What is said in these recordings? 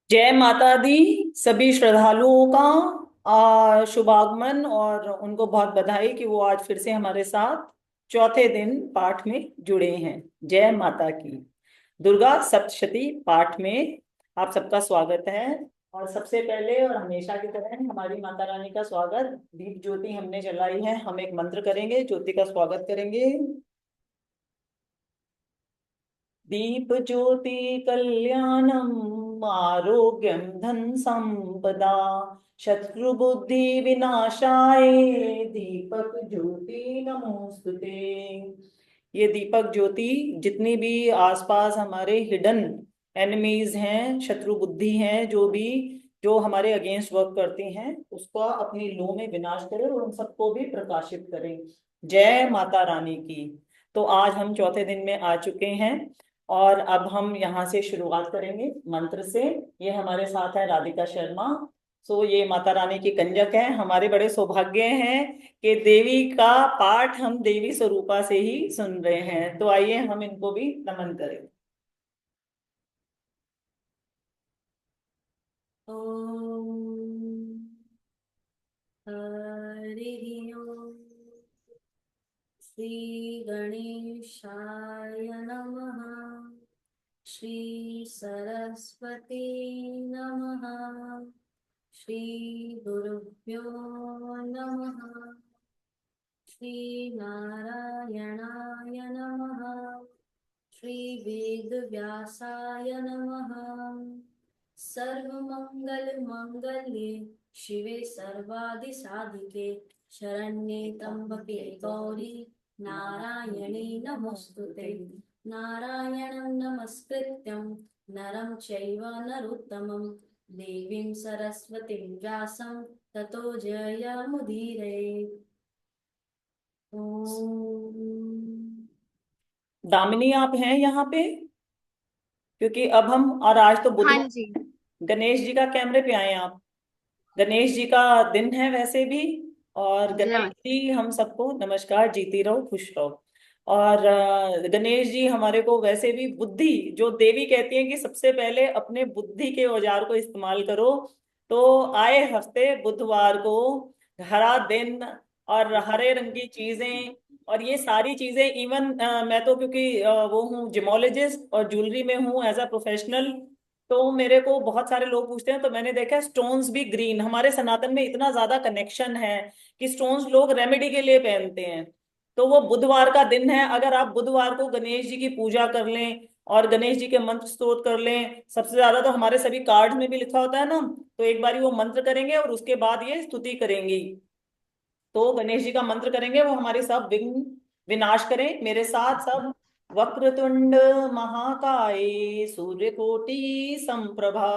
जय माता दी। सभी श्रद्धालुओं का शुभागमन और उनको बहुत बधाई कि वो आज फिर से हमारे साथ चौथे दिन पाठ में जुड़े हैं। जय माता की। दुर्गा सप्तशती पाठ में आप सबका स्वागत है। और सबसे पहले और हमेशा की तरह हमारी माता रानी का स्वागत, दीप ज्योति हमने जलाई है, हम एक मंत्र करेंगे, ज्योति का स्वागत करेंगे। दीप ज्योति कल्याणम आरोग्यम धन संपदा शत्रु बुद्धि विनाशाय दीपक ज्योति नमोस्तुते। ये दीपक ज्योति जितनी भी आसपास हमारे हिडन एनिमीज हैं, शत्रु बुद्धि हैं, जो हमारे अगेंस्ट वर्क करती हैं, उसका अपनी लौ में विनाश करें और उन सबको भी प्रकाशित करें। जय माता रानी की। तो आज हम चौथे दिन में आ चुके हैं और अब हम यहाँ से शुरुआत करेंगे मंत्र से। ये हमारे साथ है राधिका शर्मा। सो ये माता रानी की कंजक है। हमारे बड़े सौभाग्य हैं कि देवी का पाठ हम देवी स्वरूपा से ही सुन रहे हैं। तो आइए हम इनको भी नमन करें। ओम हरि ओम। श्री गणेशाय नमः। श्री सरस्वती नमः। श्री गुरुभ्यो नमः। श्री नारायणाय नमः। श्री वेदव्यासाय नमः। सर्वमंगल मांगल्ये शिवे सर्वादिसाधिके शरण्ये त्र्यंबके गौरी नारायणे नमोस्तुते। नारायणं नमस्कृत्यं नरं चैव नरोत्तमं देवीं सरस्वतीं व्यासं ततो जयमुदीरये। ओम। दामिनी आप हैं यहाँ पे? क्योंकि अब हम, और आज तो हाँ बुधवार, जी। गणेश जी का कैमरे पे आए आप। गणेश जी का दिन है वैसे भी। और गणेश जय जी हम सबको नमस्कार, जीती रहो, खुश रहो। और गणेश जी हमारे को वैसे भी बुद्धि, जो देवी कहती है कि सबसे पहले अपने बुद्धि के औजार को इस्तेमाल करो। तो आए हफ्ते बुधवार को हरा दिन और हरे रंग की चीजें और ये सारी चीजें, इवन मैं तो क्योंकि वो हूँ जिमोलॉजिस्ट और ज्वेलरी में हूँ एज अ प्रोफेशनल। तो मेरे को बहुत सारे लोग पूछते हैं, तो मैंने देखा है स्टोन्स भी ग्रीन, हमारे सनातन में इतना ज्यादा कनेक्शन है कि स्टोन्स लोग रेमेडी के लिए पहनते हैं। तो वो बुधवार का दिन है, अगर आप बुधवार को गणेश जी की पूजा कर लें और गणेश जी के मंत्र स्तोत्र कर लें, सबसे ज्यादा तो हमारे सभी कार्ड में भी लिखा होता है ना, तो एक बार वो मंत्र करेंगे और उसके बाद ये स्तुति करेंगी। तो गणेश जी का मंत्र करेंगे, वो हमारे सब विघ्न विनाश करें। मेरे साथ सब। वक्रतुंड महाकाय सूर्यकोटि संप्रभा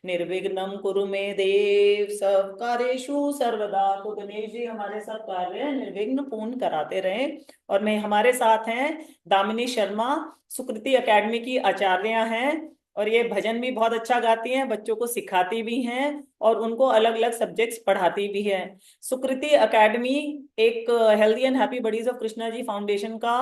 निर्विघ्नं कुरु मे देव सब कार्येषु सर्वदा। तो गणेश जी हमारे सब कार्य निर्विघ्न पूर्ण कराते रहे। और मैं, हमारे साथ हैं दामिनी शर्मा, सुकृति एकेडमी की आचार्य हैं, और ये भजन भी बहुत अच्छा गाती हैं, बच्चों को सिखाती भी हैं और उनको अलग अलग सब्जेक्ट्स पढ़ाती भी है। सुकृति एकेडमी एक healthy and happy buddies of Krishna ji foundation का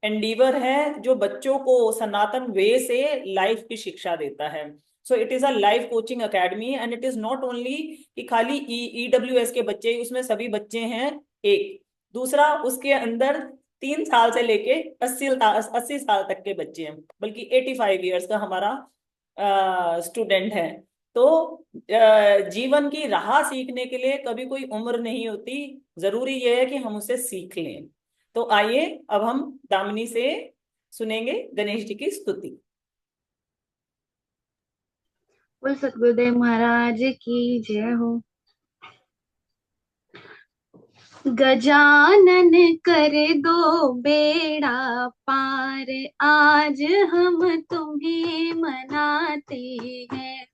एंडीवर है, जो बच्चों को सनातन वे से लाइफ की शिक्षा देता है। So it is a life coaching academy and it is not only कि खाली ईडब्ल्यूएस के बच्चे, उसमें सभी बच्चे हैं। एक दूसरा, उसके अंदर 3 साल से लेके 80 साल तक के बच्चे हैं, बल्कि 85 ईयर्स का हमारा स्टूडेंट हैं। तो जीवन की राह सीखने के लिए कभी कोई उम्र नहीं होती, जरूरी यह है कि हम उसे सीख लें। तो आइए अब हम दामिनी से सुनेंगे गणेश जी की स्तुति। बोल सतगुरुदेव महाराज की जय हो। गजानन कर दो बेड़ा पार, आज हम तुम्हें मनाते हैं।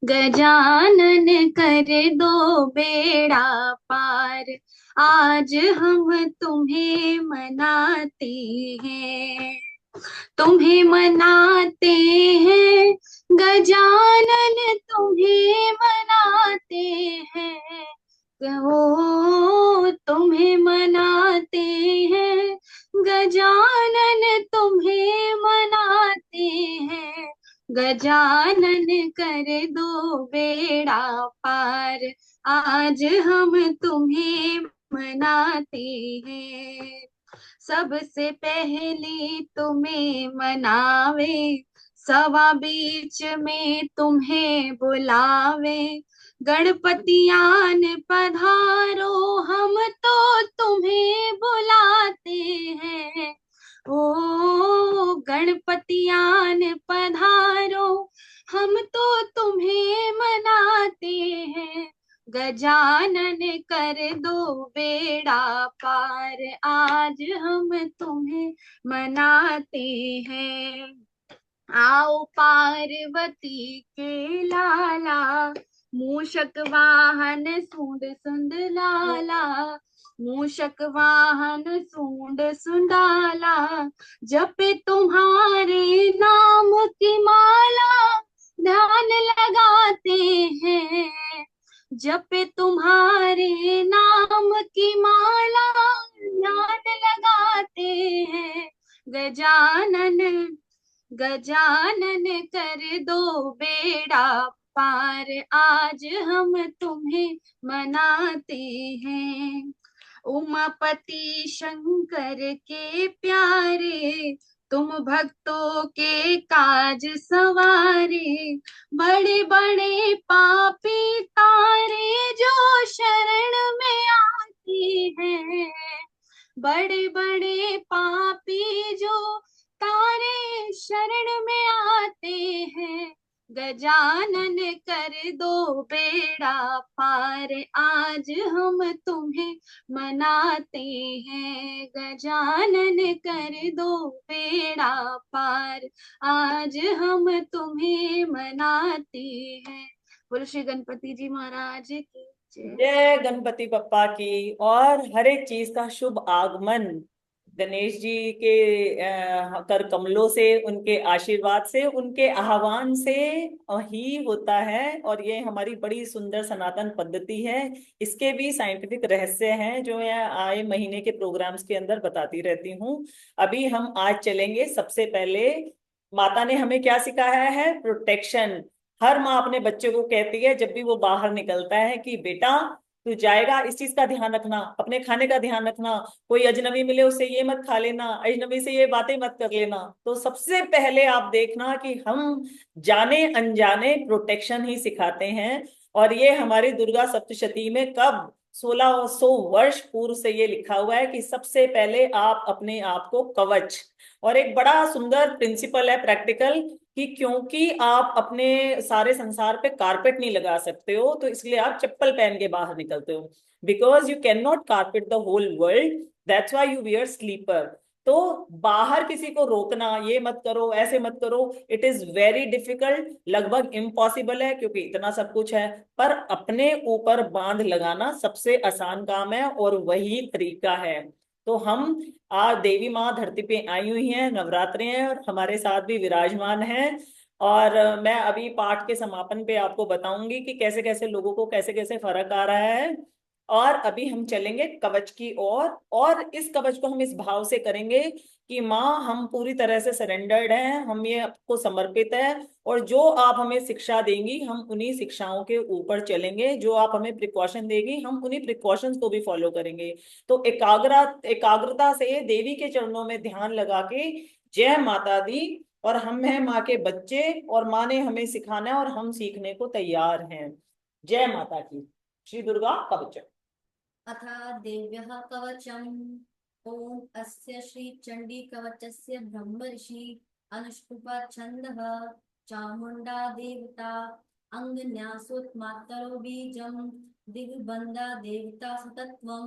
गजानन कर दो बेड़ा पार, आज हम तुम्हें मनाते हैं। तुम्हें मनाते हैं गजानन, तुम्हें मनाते हैं। ओ तुम्हें मनाते हैं गजानन, तुम्हें मनाते हैं। गजानन कर दो बेड़ा पार, आज हम तुम्हें मनाते हैं। सबसे पहले तुम्हें मनावे, सवा बीच में तुम्हें बुलावे। गणपतियान पधारो, हम तो तुम्हें बुलाते हैं। ओ गणपतियान पधारो, हम तो तुम्हें मनाते हैं। गजानन कर दो बेड़ा पार, आज हम तुम्हें मनाते हैं। आओ पार्वती के लाला, मूषक वाहन सूंड सुंद लाला। मूषक वाहन सूंड सुंडाला, जपे तुम्हारे नाम की माला, ध्यान लगाते हैं। जपे तुम्हारे नाम की माला, ध्यान लगाते हैं। गजानन गजानन कर दो बेड़ा पार, आज हम तुम्हें मनाते हैं। उमापति शंकर के प्यारे, तुम भक्तों के काज सवारे। बड़े बड़े पापी तारे जो शरण में आती हैं। बड़े बड़े पापी जो तारे शरण में आते हैं। गजानन कर दो बेड़ा पार, आज हम तुम्हें मनाते हैं। गजानन कर दो बेड़ा पार, आज हम तुम्हें मनाते हैं। बोलो श्री गणपति जी महाराज की जय। जय गणपति बप्पा की। और हर एक चीज का शुभ आगमन गणेश जी के कर कमलों से, उनके आशीर्वाद से, उनके आह्वान से ही होता है। और ये हमारी बड़ी सुंदर सनातन पद्धति है। इसके भी साइंटिफिक रहस्य हैं जो मैं आए महीने के प्रोग्राम्स के अंदर बताती रहती हूँ। अभी हम आज चलेंगे सबसे पहले, माता ने हमें क्या सिखाया है? प्रोटेक्शन। हर माँ अपने बच्चे को कहती है जब भी वो बाहर निकलता है कि बेटा तू जाएगा, इस चीज का ध्यान रखना, अपने खाने का ध्यान रखना, कोई अजनबी मिले उससे ये मत खा लेना, अजनबी से ये बातें मत कर लेना। तो सबसे पहले आप देखना कि हम जाने अनजाने प्रोटेक्शन ही सिखाते हैं। और ये हमारी दुर्गा सप्तशती में कब 1600 वर्ष पूर्व से ये लिखा हुआ है कि सबसे पहले आप अपने आप को कवच। और एक बड़ा सुंदर प्रिंसिपल है प्रैक्टिकल, कि क्योंकि आप अपने सारे संसार पे कारपेट नहीं लगा सकते हो, तो इसलिए आप चप्पल पहन के बाहर निकलते हो। Because you can not carpet the whole world, that's why you wear slipper. तो बाहर किसी को रोकना, ये मत करो, ऐसे मत करो, इट इज वेरी डिफिकल्ट, लगभग इम्पॉसिबल है, क्योंकि इतना सब कुछ है। पर अपने ऊपर बांध लगाना सबसे आसान काम है, और वही तरीका है। तो हम आज देवी माँ धरती पे आई हुई हैं, नवरात्रे हैं, और हमारे साथ भी विराजमान हैं। और मैं अभी पाठ के समापन पे आपको बताऊंगी कि कैसे कैसे लोगों को कैसे कैसे फर्क आ रहा है। और अभी हम चलेंगे कवच की ओर। और इस कवच को हम इस भाव से करेंगे कि माँ हम पूरी तरह से सरेंडर्ड हैं, हम ये आपको समर्पित है, और जो आप हमें शिक्षा देंगी हम उन्हीं शिक्षाओं के ऊपर चलेंगे, जो आप हमें प्रिकॉशन देगी हम उन्हीं प्रिकॉशंस को भी फॉलो करेंगे। तो एकाग्रता से देवी के चरणों में ध्यान लगा के जय माता दी, और हम हैं माँ के बच्चे, और माँ ने हमें सिखाना है और हम सीखने को तैयार हैं। जय माता की। श्री दुर्गा कवच। अथ देव्यः कवचम्। ॐ अस्य श्रीचण्डीकवचस्य ब्रह्मर्षि अनुष्टुप् छन्दः चामुण्डा देवता अङ्गन्यासोत्मातरो बीजं दिग्बन्धा देवता सतत्वं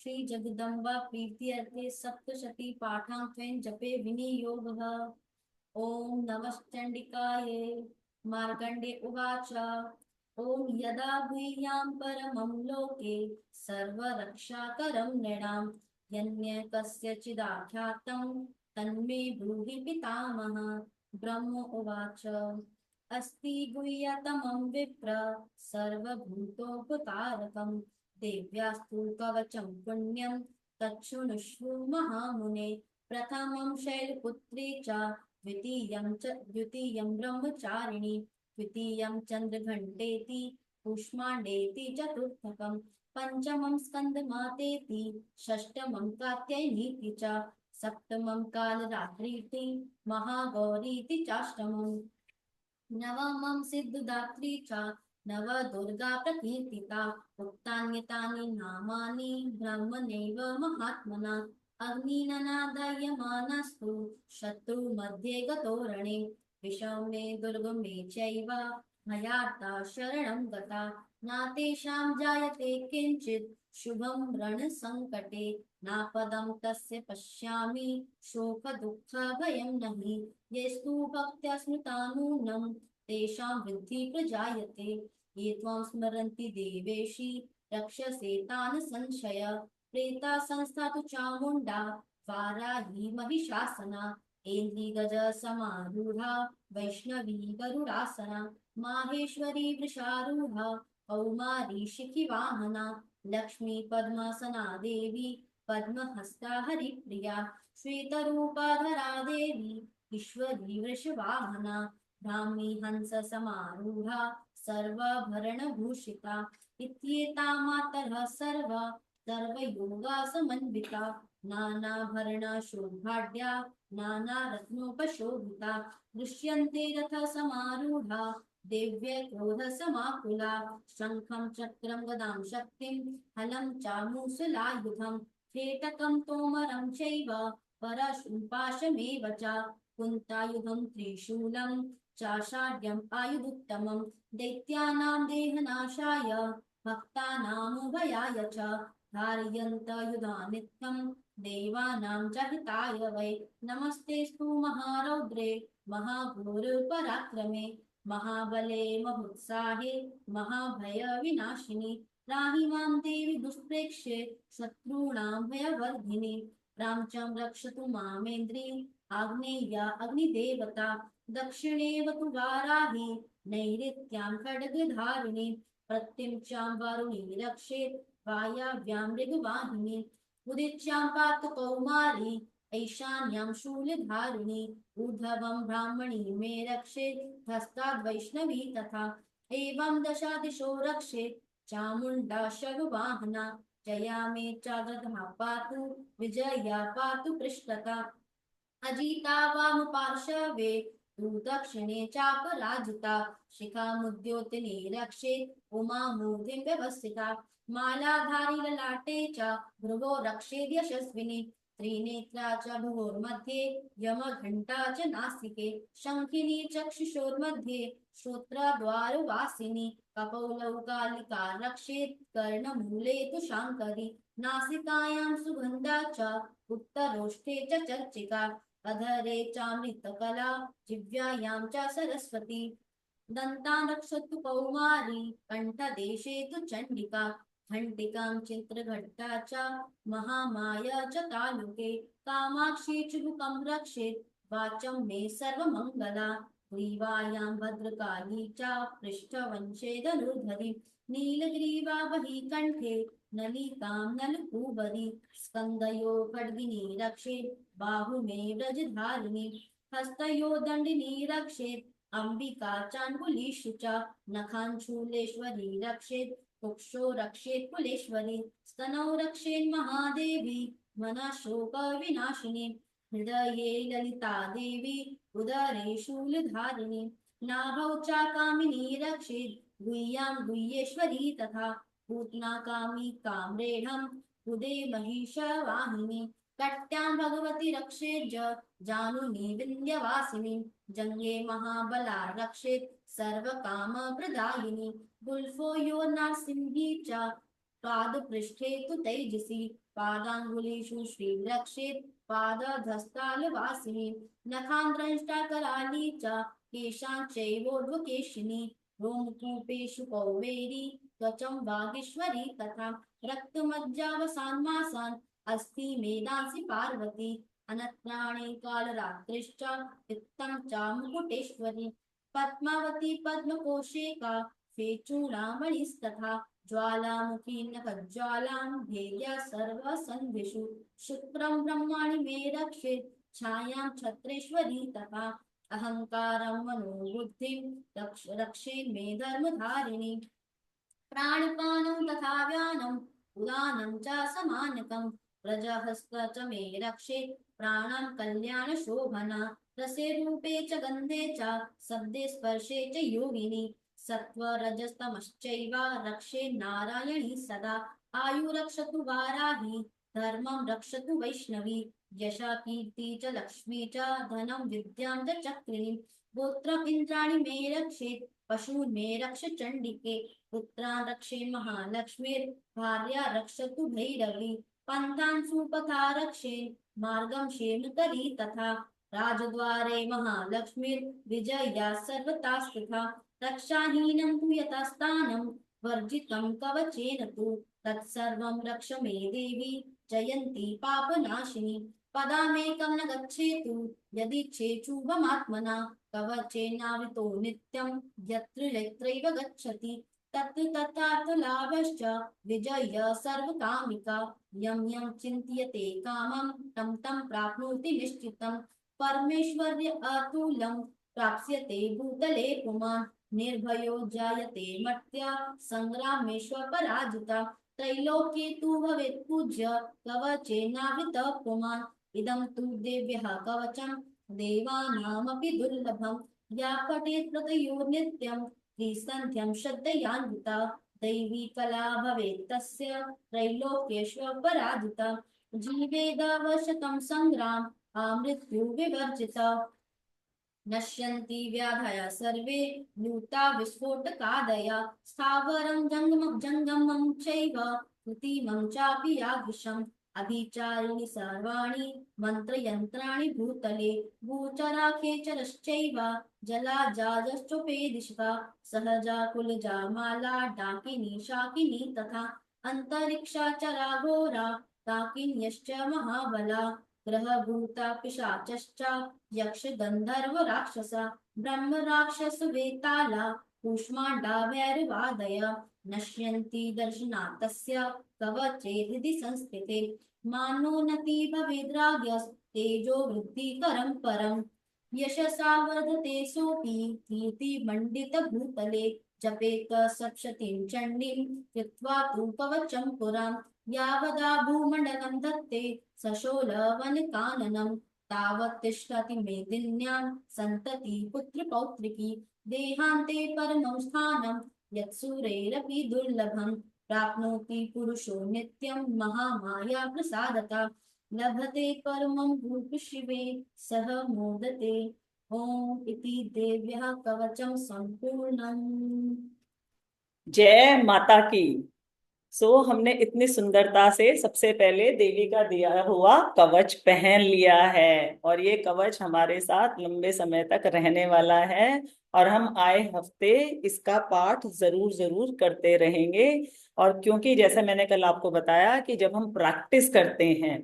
श्रीजगदम्बा प्रीत्यर्थे सप्तशती पाठान्त्वेन जपे विनियोगः। ॐ नमश्चण्डिकायै। मार्कण्डे उवाच। ॐ यदा गुह्यां परमं लोके सर्वरक्षाकरं नृणां यन्य कस्यचिदाख्यातं तन्मे ब्रूहि पितामह। ब्रह्म उवाच। अस्ति गुह्यतमं विप्र सर्वभूतोपकारकं देव्यास्तु कवचं पुण्यं तच्छृणुष्व महामुने। प्रथमं शैलपुत्री च द्वितीयं ब्रह्मचारिणी तृतीयं चन्द्रघण्टेति कूष्माण्डेति चतुर्थकं पञ्चमं स्कन्दमातेति षष्ठमं कात्यायनीति च सप्तमं कालरात्रीति महागौरीति चाष्टमम् नवमं सिद्धदात्री च नवदुर्गा प्रकीर्तिता। उक्तान्यतानि नामानि ब्रह्मणैव महात्मना अग्निनादायमानस्तु शत्रुमध्ये गतो रणे विषमे दुर्गमे चैव भयार्ता शरणं गता नातेषां जायते किञ्चित् शुभं रणसङ्कटे नापदं तस्य पश्यामि शोकदुःखभयं नहि येस्तु भक्त्या स्मृता नूनं तेषां वृद्धि प्रजायते ये त्वां स्मरन्ति देवेशि रक्षसे तान् संशय प्रेता संस्था तु चामुण्डा वाराही महिषासना ऐन्द्रिगज समारूढा वैष्णवी गरुडासना माहेश्वरी वृषारूढा कौमारी शिखिवाहना लक्ष्मी पद्मासना देवी पद्महस्ता हरिप्रिया श्वेतरूपाधरा देवी ईश्वरी वृषवाहना ब्राह्मी हंस समारूढा सर्वाभरणभूषिता इत्येता मातरः सर्वा सर्वयोगा समन्विता नानाभरणा शोभाढ्या नानारत्नोपशोभिता दृश्यन्ते रथसमारूढा देव्य क्रोधसमाकुला शङ्खं चक्रं गदां शक्तिं हलं चामूसलायुधं खेटकं तोमरं चैव परशुपाशमेव च कुन्तायुधं त्रिशूलं चाषाढ्यम् आयुधुत्तमं दैत्यानां देहनाशाय भक्तानामुभयाय च धारयन्त युधा नित्यं देवानां च हिताय वै नमस्तेऽस्तु महारौद्रे महाघोरपराक्रमे महाबले महोत्साहे महाभयविनाशिनि त्राहि मां देवि दुष्प्रेक्ष्ये शत्रूणां भयवर्धिनि प्रां रक्षतु मामेन्द्री आग्नेया अग्निदेवता दक्षिणेव तु वाराहि नैऋत्यां खड्गधारिणि प्रत्यञ्चां वरुणी रक्षेत् वायाव्यां मृगवाहिनी उदिच्यां पातु कौमारी ऐशान्यां शूलधारिणी ऊर्ध्वं ब्राह्मणी मे रक्षेत् हस्ताद् वैष्णवी तथा एवं दशादिशो रक्षेत् चामुण्डा शववाहना जया मे चागधा पातु विजया पातु पृष्ठता अजिता वामपार्श्वे तु दक्षिणे चापराजिता शिखामुद्योतिनी रक्षेत् उमा मूर्तिं व्यवस्थिता मालाधारी ललाटे च भ्रुवो रक्षेद् यशस्विनी त्रिनेत्रा च भ्रुवोर्मध्ये यमघण्टा च नासिके शङ्खिनी चक्षुषोर्मध्ये श्रोत्रद्वारवासिनी कपौलौ कालिका रक्षेत् कर्णमूले तु शाङ्करी नासिकायां सुगन्धा च उत्तरोष्ठे च चर्चिका अधरे चामृतकला जिह्वायां च सरस्वती दन्तान् रक्षतु कौमारी कण्ठदेशे तु चण्डिका घण्टिकां चित्रघट्टा च महामाया च तालुके कामाक्षी चिबुकं रक्षेत् वाचं मे सर्वमङ्गला ग्रीवायां भद्रकाली च पृष्ठवंशे धनुर्धरी नीलग्रीवा वही कण्ठे नलिकां नलकूबरी स्कन्दयो खड्गिनी रक्षेत् बाहुमे व्रजधारिणी हस्तयो दण्डिनी रक्षेत् अम्बिका चाण्डुलीषु च नखान् शूलेश्वरी रक्षेत् कुक्षो रक्षेत् कुलेश्वरी स्तनौ रक्षेत् महादेवी मनः शोकविनाशिनी हृदये ललिता देवी उदरे शूलधारिणी नाभौ च कामिनी रक्षेत् गुह्यां गुह्येश्वरी तथा पूतना कामी काम्रेणं हृदे महिषवाहिनी कट्यां भगवती रक्षेत् जानुनी विन्ध्यवासिनी जङ्गे महाबला रक्षेत् सर्वकामप्रदायिनी गुल्फो यो नारसिंही च पादपृष्ठे तु तेजसी पादाङ्गुलीषु श्रीरक्षेत् पादधस्तालवासिनी नखान्द्रष्टा कराली च केशाञ्चैवोर्ध्वकेशिनी रोमकूपेषु कौवेरी त्वचं वागीश्वरी तथा रक्तमज्जावसान्मासान् अस्ति मेदांसि पार्वती अनत्राणि कालरात्रिश्च पित्तं च मुकुटेश्वरी पद्मावती पद्मकोशेका फेचूडामणिस्तथा ज्वालामुखी नखज्वालां भेद्या सर्वसन्धिषु शुक्रं ब्रह्माणि मे रक्षेत् छायां छत्रेश्वरी तथा अहंकारं मनोबुद्धिं रक्षे मे धर्मधारिणी प्राणपानं तथा व्यानं उदानं च समानकं प्रजहस्त च मे रक्षेत् प्राणं कल्याणशोभना रसे रूपे च गन्धे च शब्दे स्पर्शे च योगिनी सत्त्वरजस्तमश्चैव रक्षे नारायणी सदा आयु रक्षतु वाराही धर्मं रक्षतु वैष्णवी यशा कीर्ति च लक्ष्मी च धनं विद्यां च चक्रिणी गोत्रम् इन्द्राणि मे रक्षेत् पशून् मे रक्ष चण्डिके पुत्रान् रक्षे महालक्ष्मीर्भार्या रक्षतु भैरवी पन्थान् सुपथा रक्षे मार्गं क्षेमकरी तथा राजद्वारे महालक्ष्मीर्विजया सर्वता स्थिता रक्षाहीनं तु यतस्थानं वर्जितं कवचेन तु तत्सर्वं रक्ष मे देवी जयन्ती पापनाशिनी पदामेकं न गच्छेतु यदिच्छेच्छुभमात्मना कवचेनावृतो नित्यं यत्र यत्रैव गच्छति तत्र तत्रार्थलाभश्च विजय सर्वकामिका यं यं चिन्तयते कामं तं तं प्राप्नोति निश्चितं परमेश्वर्य अतुलं प्राप्स्यते भूतले पुमान् निर्भयो जायते मर्त्या संग्रामेष्वपराजिता त्रैलोक्ये तु भवेत् पूज्य कवचेनावृतः पुमान् इदं तु देव्यः कवचं देवानामपि दुर्लभं या पठेत् प्रतयो नित्यं त्रिसन्ध्यं श्रद्धयान्विता दैवी कला भवेत् तस्य त्रैलोक्येष्वपराजिता जीवेदवशतं संग्राम मृत्युविवर्जिता नश्यन्ति व्याधयः सर्वे लूता विस्फोटकादयः स्थावरं जङ्गमं चैव कृत्रिमं चापि यादृशम् अभिचारिणि सर्वाणि मन्त्रयन्त्राणि भूतले भूचरा खेचरश्चैव जलाजाजश्चोपेदिशः सहजा कुलजा माला डाकिनी शाकिनी तथा अन्तरिक्षाचरा घोरा डाकिन्यश्च महाबला ग्रहभूता पिशाचश्च यक्ष गन्धर्व राक्षसा ब्रह्म राक्षस वेताला कूष्माण्डा भैरवादय नश्यन्ति दर्शनात् तस्य कवचे हृदि संस्थिते मानोन्नति भवेद्राज्ञस्तेजो वृद्धिकरं परम् यशसा वर्धते सोऽपि कीर्तिमण्डितभूतले जपेत सप्तशतीं चण्डीं कृत्वा तु कवचं पुराम् यावदा भूमण्डलं धत्ते सशोलवनकाननं तावत् तिष्ठति मेदिन्यां सन्तति पुत्रपौत्रिकी देहान्ते परमं स्थानं यत्सुरैरपि दुर्लभं प्राप्नोति पुरुषो नित्यं महामाया प्रसादता लभते परमं भूप शिवे सह मोदते ॐ इति देव्यः कवचं सम्पूर्णम्। जय माता की। हमने इतनी सुंदरता से सबसे पहले देवी का दिया हुआ कवच पहन लिया है और ये कवच हमारे साथ लंबे समय तक रहने वाला है और हम आए हफ्ते इसका पाठ जरूर जरूर करते रहेंगे। और क्योंकि जैसे मैंने कल आपको बताया कि जब हम प्रैक्टिस करते हैं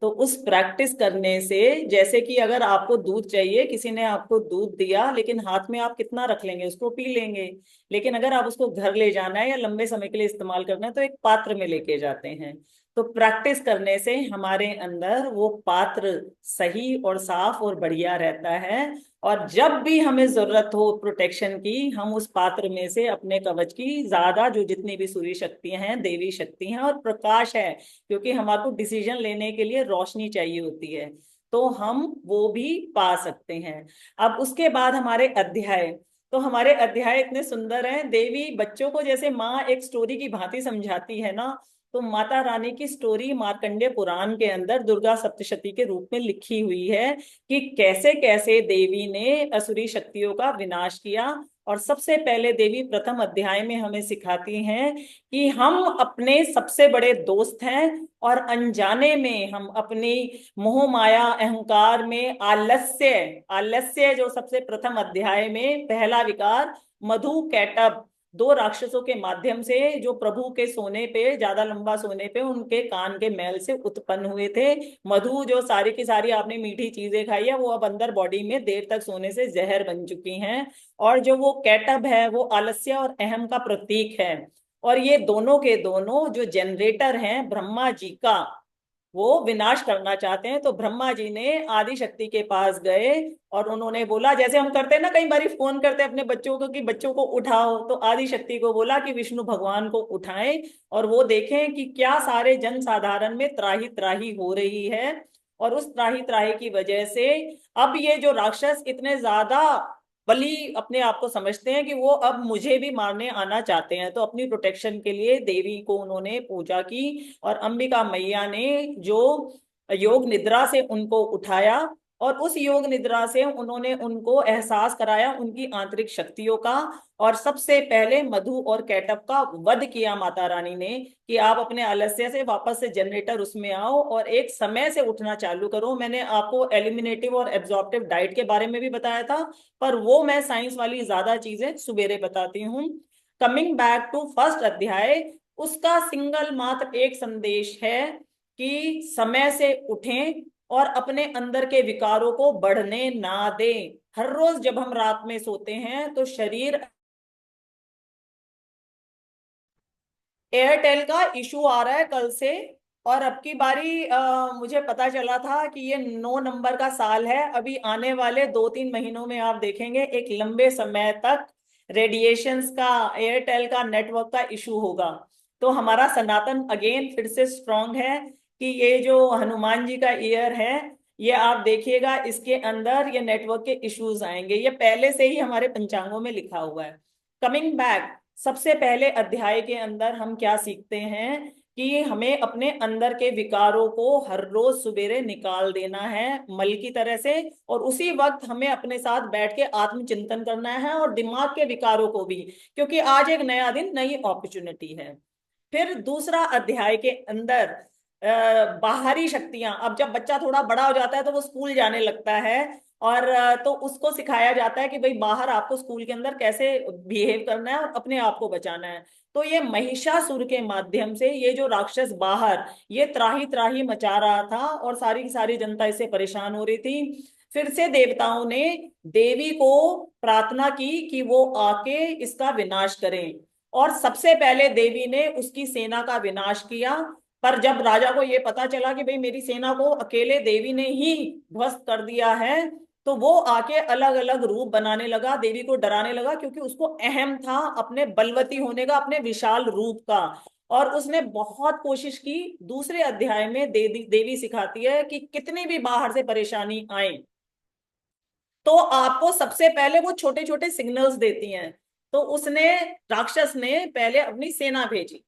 तो उस प्रैक्टिस करने से, जैसे कि अगर आपको दूध चाहिए, किसी ने आपको दूध दिया लेकिन हाथ में आप कितना रख लेंगे, उसको पी लेंगे। लेकिन अगर आप उसको घर ले जाना है या लंबे समय के लिए इस्तेमाल करना है तो एक पात्र में लेके जाते हैं। तो प्रैक्टिस करने से हमारे अंदर वो पात्र सही और साफ और बढ़िया रहता है और जब भी हमें जरूरत हो प्रोटेक्शन की, हम उस पात्र में से अपने कवच की ज्यादा जो जितनी भी सूर्य शक्तियां हैं, देवी शक्ति हैं और प्रकाश है, क्योंकि हमारे को डिसीजन लेने के लिए रोशनी चाहिए होती है। तो हम वो भी पा सकते हैं। अब उसके बाद हमारे अध्याय, तो हमारे अध्याय इतने सुंदर हैं। देवी बच्चों को जैसे माँ एक स्टोरी की भांति समझाती है ना, तो माता रानी की स्टोरी मार्कंडेय पुराण के अंदर दुर्गा सप्तशती के रूप में लिखी हुई है कि कैसे कैसे देवी ने असुरी शक्तियों का विनाश किया। और सबसे पहले देवी प्रथम अध्याय में हमें सिखाती हैं कि हम अपने सबसे बड़े दोस्त हैं, और अनजाने में हम अपनी मोह माया अहंकार में आलस्य, आलस्य जो सबसे प्रथम अध्याय में पहला विकार, मधु कैटभ, दो राक्षसों के माध्यम से जो प्रभु के सोने पे, ज्यादा लंबा सोने पे उनके कान के मैल से उत्पन्न हुए थे। मधु जो सारी की सारी आपने मीठी चीजें खाई है, वो अब अंदर बॉडी में देर तक सोने से जहर बन चुकी हैं। और जो वो कैटब है वो आलस्य और अहम का प्रतीक है। और ये दोनों के दोनों जो जनरेटर हैं ब्रह्मा जी का, वो विनाश करना चाहते हैं। तो ब्रह्मा जी ने आदि शक्ति के पास गए और उन्होंने बोला, जैसे हम करते हैं ना, कई बार फोन करते हैं अपने बच्चों को कि बच्चों को उठाओ, तो आदि शक्ति को बोला कि विष्णु भगवान को उठाएं और वो देखें कि क्या सारे जन साधारण में त्राही त्राही हो रही है। और उस त्राही त्राही की वजह से अब ये जो राक्षस इतने ज्यादा बली अपने आप को समझते हैं कि वो अब मुझे भी मारने आना चाहते हैं। तो अपनी प्रोटेक्शन के लिए देवी को उन्होंने पूजा की, और अंबिका मैया ने जो योग निद्रा से उनको उठाया, और उस योग निद्रा से उन्होंने उनको एहसास कराया उनकी आंतरिक शक्तियों का। और सबसे पहले मधु और कैटअप का वध किया माता रानी ने कि आप अपने आलस्य से वापस से जनरेटर उसमें आओ और एक समय से उठना चालू करो। मैंने आपको एलिमिनेटिव और एब्जॉर्प्टिव डाइट के बारे में भी बताया था, पर वो मैं साइंस वाली ज्यादा चीजें सुबेरे बताती हूँ। कमिंग बैक टू फर्स्ट अध्याय, उसका सिंगल मात्र एक संदेश है कि समय से उठें और अपने अंदर के विकारों को बढ़ने ना दें। हर रोज जब हम रात में सोते हैं तो शरीर, एयरटेल का इशू आ रहा है कल से, और अब की बारी मुझे पता चला था कि ये 9 नंबर का साल है। अभी आने वाले 2-3 महीनों में आप देखेंगे एक लंबे समय तक रेडिएशंस का, एयरटेल का नेटवर्क का इशू होगा। तो हमारा सनातन अगेन फिर से स्ट्रांग है कि ये जो हनुमान जी का ईयर है, ये आप देखिएगा इसके अंदर ये नेटवर्क के इश्यूज आएंगे। ये पहले से ही हमारे पंचांगों में लिखा हुआ है। कमिंग बैक, सबसे पहले अध्याय के अंदर हम क्या सीखते हैं कि हमें अपने अंदर के विकारों को हर रोज सुबेरे निकाल देना है मल की तरह से, और उसी वक्त हमें अपने साथ बैठ के आत्मचिंतन करना है और दिमाग के विकारों को भी, क्योंकि आज एक नया दिन, नई अपॉर्चुनिटी है। फिर दूसरा अध्याय के अंदर बाहरी शक्तियां, अब जब बच्चा थोड़ा बड़ा हो जाता है तो वो स्कूल जाने लगता है, और तो उसको सिखाया जाता है कि भाई बाहर आपको स्कूल के अंदर कैसे बिहेव करना है और अपने आप को बचाना है। तो ये महिषासुर के माध्यम से ये जो राक्षस बाहर ये त्राही त्राही मचा रहा था और सारी की सारी जनता इससे परेशान हो रही थी। फिर से देवताओं ने देवी को प्रार्थना की कि वो आके इसका विनाश करें, और सबसे पहले देवी ने उसकी सेना का विनाश किया। पर जब राजा को ये पता चला कि भाई मेरी सेना को अकेले देवी ने ही ध्वस्त कर दिया है, तो वो आके अलग अलग रूप बनाने लगा, देवी को डराने लगा, क्योंकि उसको अहम था अपने बलवती होने का, अपने विशाल रूप का। और उसने बहुत कोशिश की। दूसरे अध्याय में देवी सिखाती है कि कितनी भी बाहर से परेशानी आए तो आपको सबसे पहले वो छोटे छोटे सिग्नल्स देती हैं। तो उसने, राक्षस ने पहले अपनी सेना भेजी,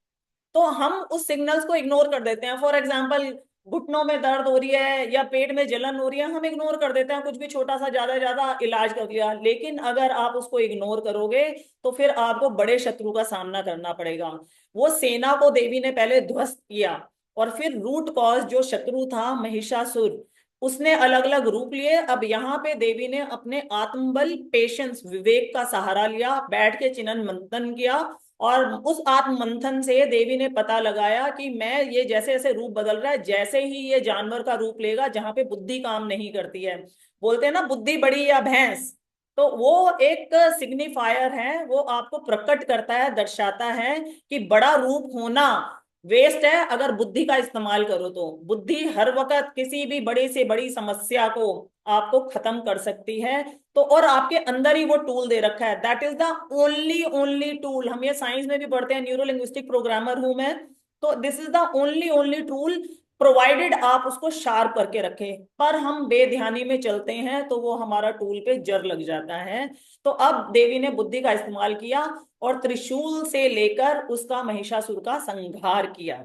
तो हम उस सिग्नल्स को इग्नोर कर देते हैं। फॉर एग्जाम्पल, घुटनों में दर्द हो रही है या पेट में जलन हो रही है, हम इग्नोर कर देते हैं, कुछ भी छोटा सा ज्यादा ज्यादा इलाज कर लिया। लेकिन अगर आप उसको इग्नोर करोगे तो फिर आपको बड़े शत्रु का सामना करना पड़ेगा। वो सेना को देवी ने पहले ध्वस्त किया, और फिर रूट कॉज जो शत्रु था महिषासुर, उसने अलग अलग रूप लिए। अब यहाँ पे देवी ने अपने आत्मबल, पेशेंस, विवेक का सहारा लिया, बैठ के चिनन मंथन किया, और उस आत्म मंथन से देवी ने पता लगाया कि मैं ये जैसे जैसे रूप बदल रहा है, जैसे ही ये जानवर का रूप लेगा जहां पे बुद्धि काम नहीं करती है, बोलते हैं ना बुद्धि बड़ी या भैंस, तो वो एक सिग्निफायर है, वो आपको प्रकट करता है, दर्शाता है कि बड़ा रूप होना वेस्ट है अगर बुद्धि का इस्तेमाल करो। तो बुद्धि हर वक्त किसी भी बड़ी से बड़ी समस्या को आपको खत्म कर सकती है। तो और आपके अंदर ही वो टूल दे रखा है, that is the only only tool. हम ये साइंस में भी पढ़ते हैं, न्यूरो लिंग्विस्टिक प्रोग्रामर हूं मैं, तो this is the only only tool provided आप उसको शार्प करके रखें, पर हम बेध्यानी में चलते हैं तो वो हमारा टूल पे जर लग जाता है। तो अब देवी ने बुद्धि का इस्तेमाल किया और त्रिशूल से लेकर उसका महिषासुर का संहार किया।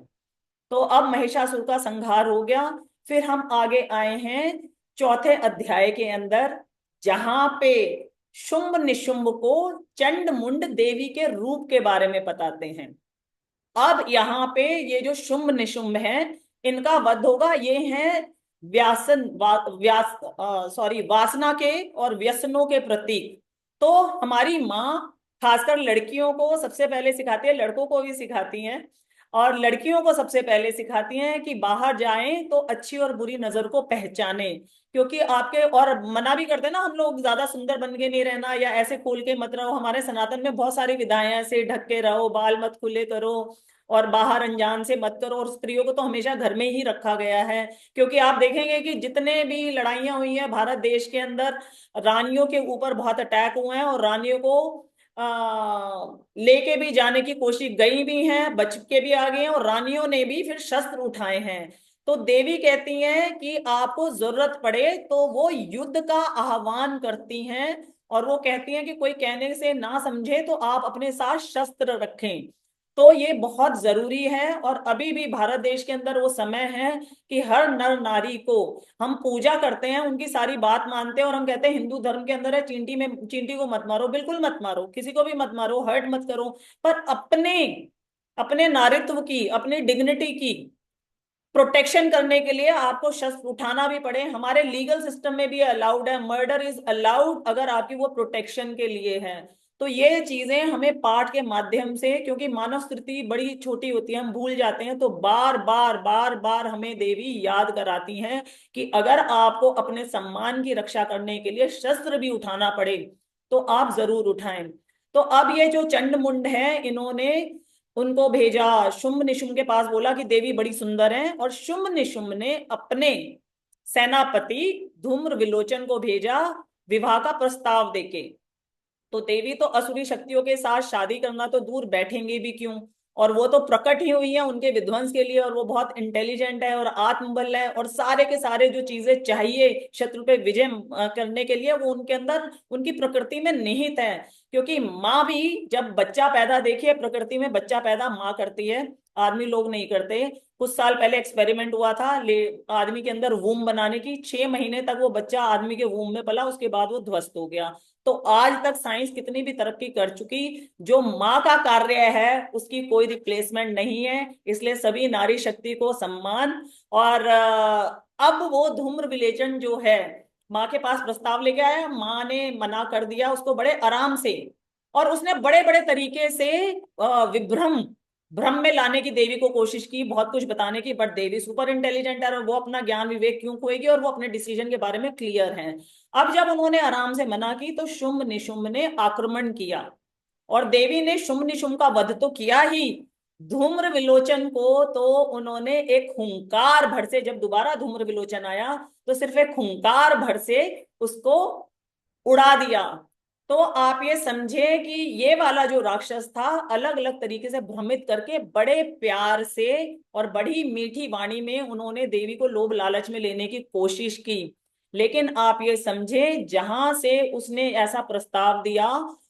तो अब महिषासुर का संहार हो गया। फिर हम आगे आए हैं चौथे अध्याय के अंदर, जहां पे शुंभ निशुंभ को चंड मुंड देवी के रूप के बारे में बताते हैं। अब यहाँ पे ये जो शुंभ निशुंभ है, इनका वध होगा। ये हैं व्यासन व्यास सॉरी वासना के और व्यसनों के प्रतीक। तो हमारी माँ खासकर लड़कियों को सबसे पहले सिखाती है, लड़कों को भी सिखाती हैं, और लड़कियों को सबसे पहले सिखाती हैं कि बाहर जाएं तो अच्छी और बुरी नजर को पहचाने। क्योंकि आपके, और मना भी करते हैं ना हम लोग, ज्यादा सुंदर बन के नहीं रहना या ऐसे खोल के मत रहो। हमारे सनातन में बहुत सारी विधाएं हैं, ऐसे ढक के रहो, बाल मत खुले करो, और बाहर अनजान से मत करो। और स्त्रियों को तो हमेशा घर में ही रखा गया है। क्योंकि आप देखेंगे कि जितने भी लड़ाइयां हुई हैं भारत देश के अंदर, रानियों के ऊपर बहुत अटैक हुए हैं, और रानियों को लेके भी जाने की कोशिश गई भी हैं, बच के भी आ गई हैं, और रानियों ने भी फिर शस्त्र उठाए हैं। तो देवी कहती हैं कि आपको जरूरत पड़े तो वो युद्ध का आह्वान करती हैं। और वो कहती हैं कि कोई कहने से ना समझे तो आप अपने साथ शस्त्र रखें। तो ये बहुत जरूरी है। और अभी भी भारत देश के अंदर वो समय है कि हर नर नारी को हम पूजा करते हैं, उनकी सारी बात मानते हैं, और हम कहते हैं हिंदू धर्म के अंदर है चींटी को मत मारो, बिल्कुल मत मारो, किसी को भी मत मारो, हर्ट मत करो। पर अपने अपने नारित्व की, अपनी डिग्निटी की प्रोटेक्शन करने के लिए आपको शस्त्र उठाना भी पड़े। हमारे लीगल सिस्टम में भी अलाउड है, मर्डर इज अलाउड अगर आपकी वो प्रोटेक्शन के लिए है। तो ये चीजें हमें पाठ के माध्यम से, क्योंकि मानव स्थिति बड़ी छोटी होती है, हम भूल जाते हैं, तो बार बार बार बार हमें देवी याद कराती हैं कि अगर आपको अपने सम्मान की रक्षा करने के लिए शस्त्र भी उठाना पड़े तो आप जरूर उठाएं। तो अब ये जो चंड मुंड है, इन्होंने उनको भेजा शुंभ निशुंभ के पास, बोला कि देवी बड़ी सुंदर है। और शुंभ निशुंभ ने अपने सेनापति धूम्र विलोचन को भेजा विवाह का प्रस्ताव देके। तो देवी तो असुरी शक्तियों के साथ शादी करना तो दूर, बैठेंगे भी क्यों। और वो तो प्रकट ही हुई है उनके विध्वंस के लिए, और वो बहुत इंटेलिजेंट है और आत्मबल है, और सारे के सारे जो चीजें चाहिए शत्रु पे विजय करने के लिए, वो उनके अंदर, उनकी प्रकृति में निहित है। क्योंकि माँ भी जब बच्चा पैदा, देखिए प्रकृति में बच्चा पैदा माँ करती है, आदमी लोग नहीं करते। कुछ साल पहले एक्सपेरिमेंट हुआ था आदमी के अंदर वूम बनाने की, 6 महीने तक वो बच्चा आदमी के वूम में पला, उसके बाद वो ध्वस्त हो गया। तो आज तक साइंस कितनी भी तरक्की कर चुकी, जो माँ का कार्य है उसकी कोई रिप्लेसमेंट नहीं है। इसलिए सभी नारी शक्ति को सम्मान। और अब वो धूम्र विलेचन जो है माँ के पास प्रस्ताव लेके आया, माँ ने मना कर दिया उसको बड़े आराम से। और उसने बड़े बड़े तरीके से विभ्रम भ्रम में लाने की देवी को कोशिश की, बहुत कुछ बताने की, बट देवी सुपर इंटेलिजेंट है और वो अपना ज्ञान विवेक क्यों खोएगी, और वो अपने डिसीजन के बारे में क्लियर है। अब जब उन्होंने आराम से मना की तो शुंभ निशुंभ ने आक्रमण किया, और देवी ने शुंभ निशुंभ का वध तो किया ही, धूम्र विलोचन को तो उन्होंने एक हुंकार भर से, जब दोबारा धूम्र विलोचन आया तो सिर्फ एक हुंकार भर से उसको उड़ा दिया। तो आप ये समझे कि ये वाला जो राक्षस था, अलग अलग तरीके से भ्रमित करके बड़े प्यार से और बड़ी मीठी वाणी में उन्होंने देवी को लोभ लालच में लेने की कोशिश की। लेकिन आप ये समझे, जहां से उसने ऐसा प्रस्ताव दिया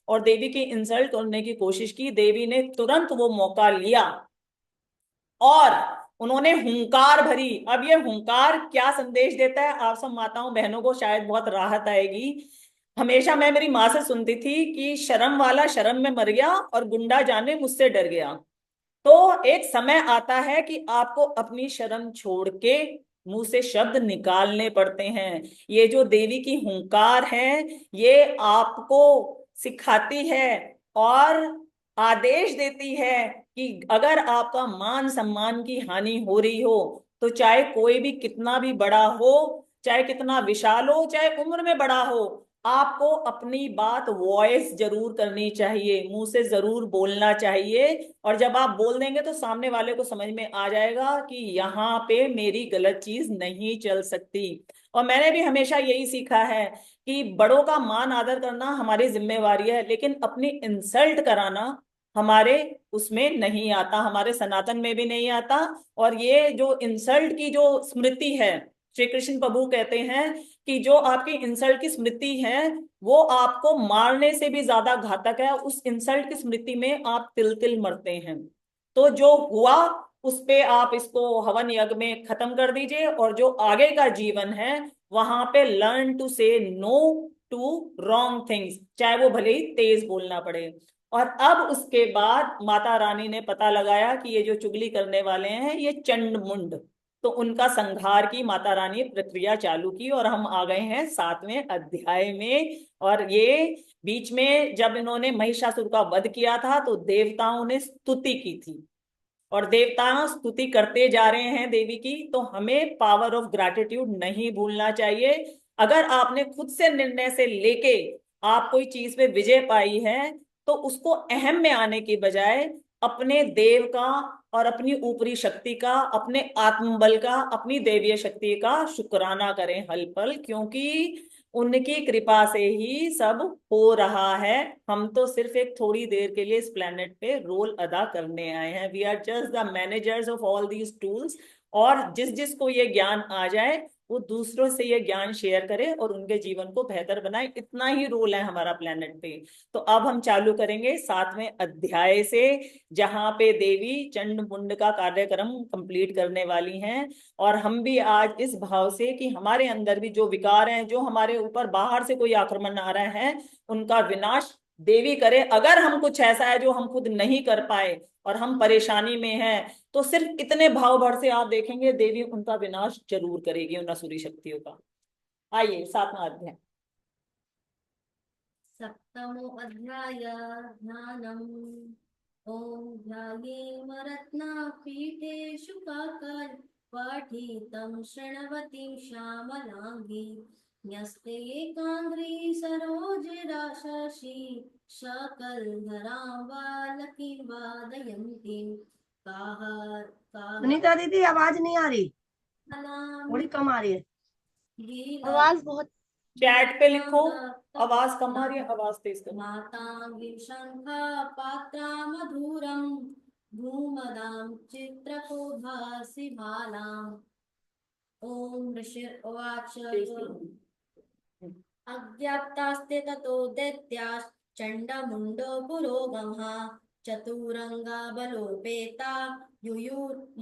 और देवी की इंसल्ट करने की कोशिश की, देवी ने तुरंत वो मौका लिया और उन्होंने हुंकार भरी। अब ये हुंकार क्या संदेश देता है, आप सब माताओं बहनों को शायद बहुत राहत आएगी। हमेशा मैं मेरी माँ से सुनती थी कि शर्म वाला शर्म में मर गया और गुंडा जाने मुझसे डर गया। तो एक समय आता है कि आपको अपनी शर्म छोड़ के मुंह से शब्द निकालने पड़ते हैं। ये जो देवी की हुंकार है, ये आपको सिखाती है और आदेश देती है कि अगर आपका मान सम्मान की हानि हो रही हो, तो चाहे कोई भी कितना भी बड़ा हो, चाहे कितना विशाल हो, चाहे उम्र में बड़ा हो, आपको अपनी बात वॉइस जरूर करनी चाहिए, मुंह से जरूर बोलना चाहिए। और जब आप बोल देंगे तो सामने वाले को समझ में आ जाएगा कि यहाँ पे मेरी गलत चीज नहीं चल सकती। और मैंने भी हमेशा यही सीखा है कि बड़ों का मान आदर करना हमारी जिम्मेवारी है, लेकिन अपनी इंसल्ट कराना हमारे उसमें नहीं आता, हमारे सनातन में भी नहीं आता। और ये जो इंसल्ट की जो स्मृति है, श्री कृष्ण प्रभु कहते हैं कि जो आपकी इंसल्ट की स्मृति है वो आपको मारने से भी ज्यादा घातक है। उस इंसल्ट की स्मृति में आप तिल तिल मरते हैं। तो जो हुआ उस पे आप इसको हवन यज्ञ में खत्म कर दीजिए, और जो आगे का जीवन है वहां पे लर्न टू से नो टू रॉन्ग थिंग्स, चाहे वो भले ही तेज बोलना पड़े। और अब उसके बाद माता रानी ने पता लगाया कि ये जो चुगली करने वाले हैं ये चंड मुंड, तो उनका संहार की माता रानी प्रक्रिया चालू की। और हम आ गए हैं 7वें अध्याय में। और ये बीच में जब इन्होंने महिषासुर का वध किया था तो देवताओं ने स्तुति की थी, और देवता स्तुति करते जा रहे हैं देवी की। तो हमें पावर ऑफ ग्रैटिट्यूड नहीं भूलना चाहिए। अगर आपने खुद से निर्णय से लेके आप कोई चीज पे विजय पाई है तो उसको अहम में आने की बजाय अपने देव का और अपनी ऊपरी शक्ति का, अपने आत्मबल का, अपनी देवीय शक्ति का शुक्राना करें हल पल, क्योंकि उनकी कृपा से ही सब हो रहा है। हम तो सिर्फ एक थोड़ी देर के लिए इस प्लेनेट पे रोल अदा करने आए हैं। We are just the managers of all these tools. और जिस जिसको ये ज्ञान आ जाए वो दूसरों से ये ज्ञान शेयर करे और उनके जीवन को बेहतर बनाए, इतना ही रोल है हमारा प्लेनेट पे। तो अब हम चालू करेंगे 7वें अध्याय से, जहां पे देवी चंड मुंड का कार्यक्रम कंप्लीट करने वाली हैं। और हम भी आज इस भाव से कि हमारे अंदर भी जो विकार हैं, जो हमारे ऊपर बाहर से कोई आक्रमण आ रहे हैं, उनका विनाश देवी करे। अगर हम कुछ ऐसा है जो हम खुद नहीं कर पाए और हम परेशानी में हैं, तो सिर्फ इतने भाव भर से आप देखेंगे देवी उनका विनाश जरूर करेगी उन असुरी शक्तियों का। आइए 7वां अध्याय। सप्तमो अध्याय ज्ञानम्। ॐ ध्यायेम रत्नपीठे शुकाकाय पठितं शृण्वतीं श्यामलाङ्गी न्यस्ते एकाङ्ग्री सरोजराशि शकलधरां बालकीं वादयन्तीं काह सुनीता दीदी आवाज नहीं आ रही, काहलां थोड़ी कम आ रही है। आवाज बहुत चैट पे लिखो आवाज कम आ रही है, आवाज तेज करो। मातांगी शंखा पात्रा मधुरम धूमदां चित्रकोभासि भालाम्। ओम ऋषिर्वाच अज्ञातास्ते ततो दैत्याश्चण्डमुण्डो पुरोगमः चतुरंगा बलोपेता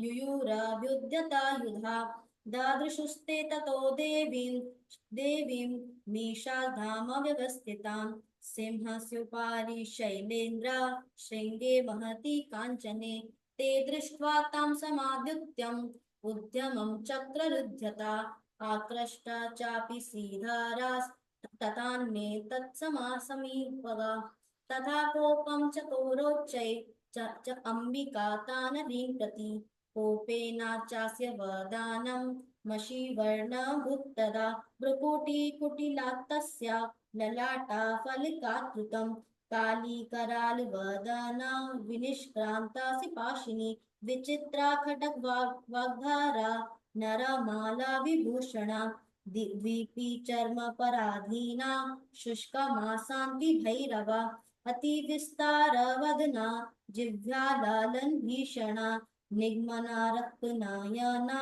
युयुराभ्युद्यता युधा दादृशुस्ते ततो देवीं मीषाधाम व्यवस्थितां सिंहस्योपरि शैलेन्द्र शृंगे महति काञ्चने ते दृष्ट्वा तां समाद्युत्यम् उद्यमं चक्ररुध्यता आकृष्टा चापि सीधारास् तथान्ये तत्समासमीपगा तथा कोपं चकोरोच्चै च अम्बिका तानवीं प्रति कोपेनाचास्य वदानं मषीवर्णभुत्तदा भ्रुकुटिकुटिलात्तस्या ललाटा फलिकाकृतं कालीकरालवदना विनिष्क्रान्तासि पाशिनी विचित्रा खड्गवाग्धारा नरमाला विभूषणा द्वीपी चर्म पराधीना शुष्कमासान्ति भैरवा अतिविस्तार वदना जिह्वालालन भीषणा निग्मना रक्तनयना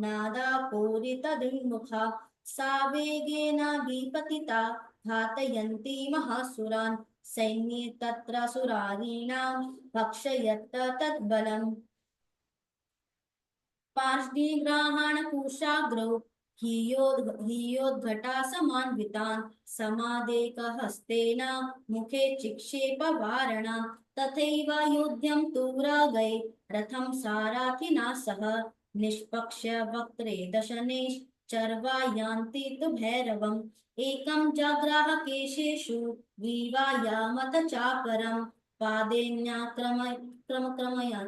नादापूरितदुन्मुखा सा वेगेनाभिपतिता घातयन्ती महासुरान् सैन्ये तत्र सुरारीणां भक्षयत् तद्बलम् पार्ष्णिग्रहणकुशाग्रौ हीयोद्घटा समान्वितान् समादेकहस्तेन मुखे चिक्षेपवारणा तथैव युध्यं तुरगै रथं सारथिना सह निष्पक्ष्य वक्त्रे दशने चर्वायान्ति तु भैरवम् एकं जग्राह केशेषु ग्रीवायामथ चापरं पादेन्याक्रमया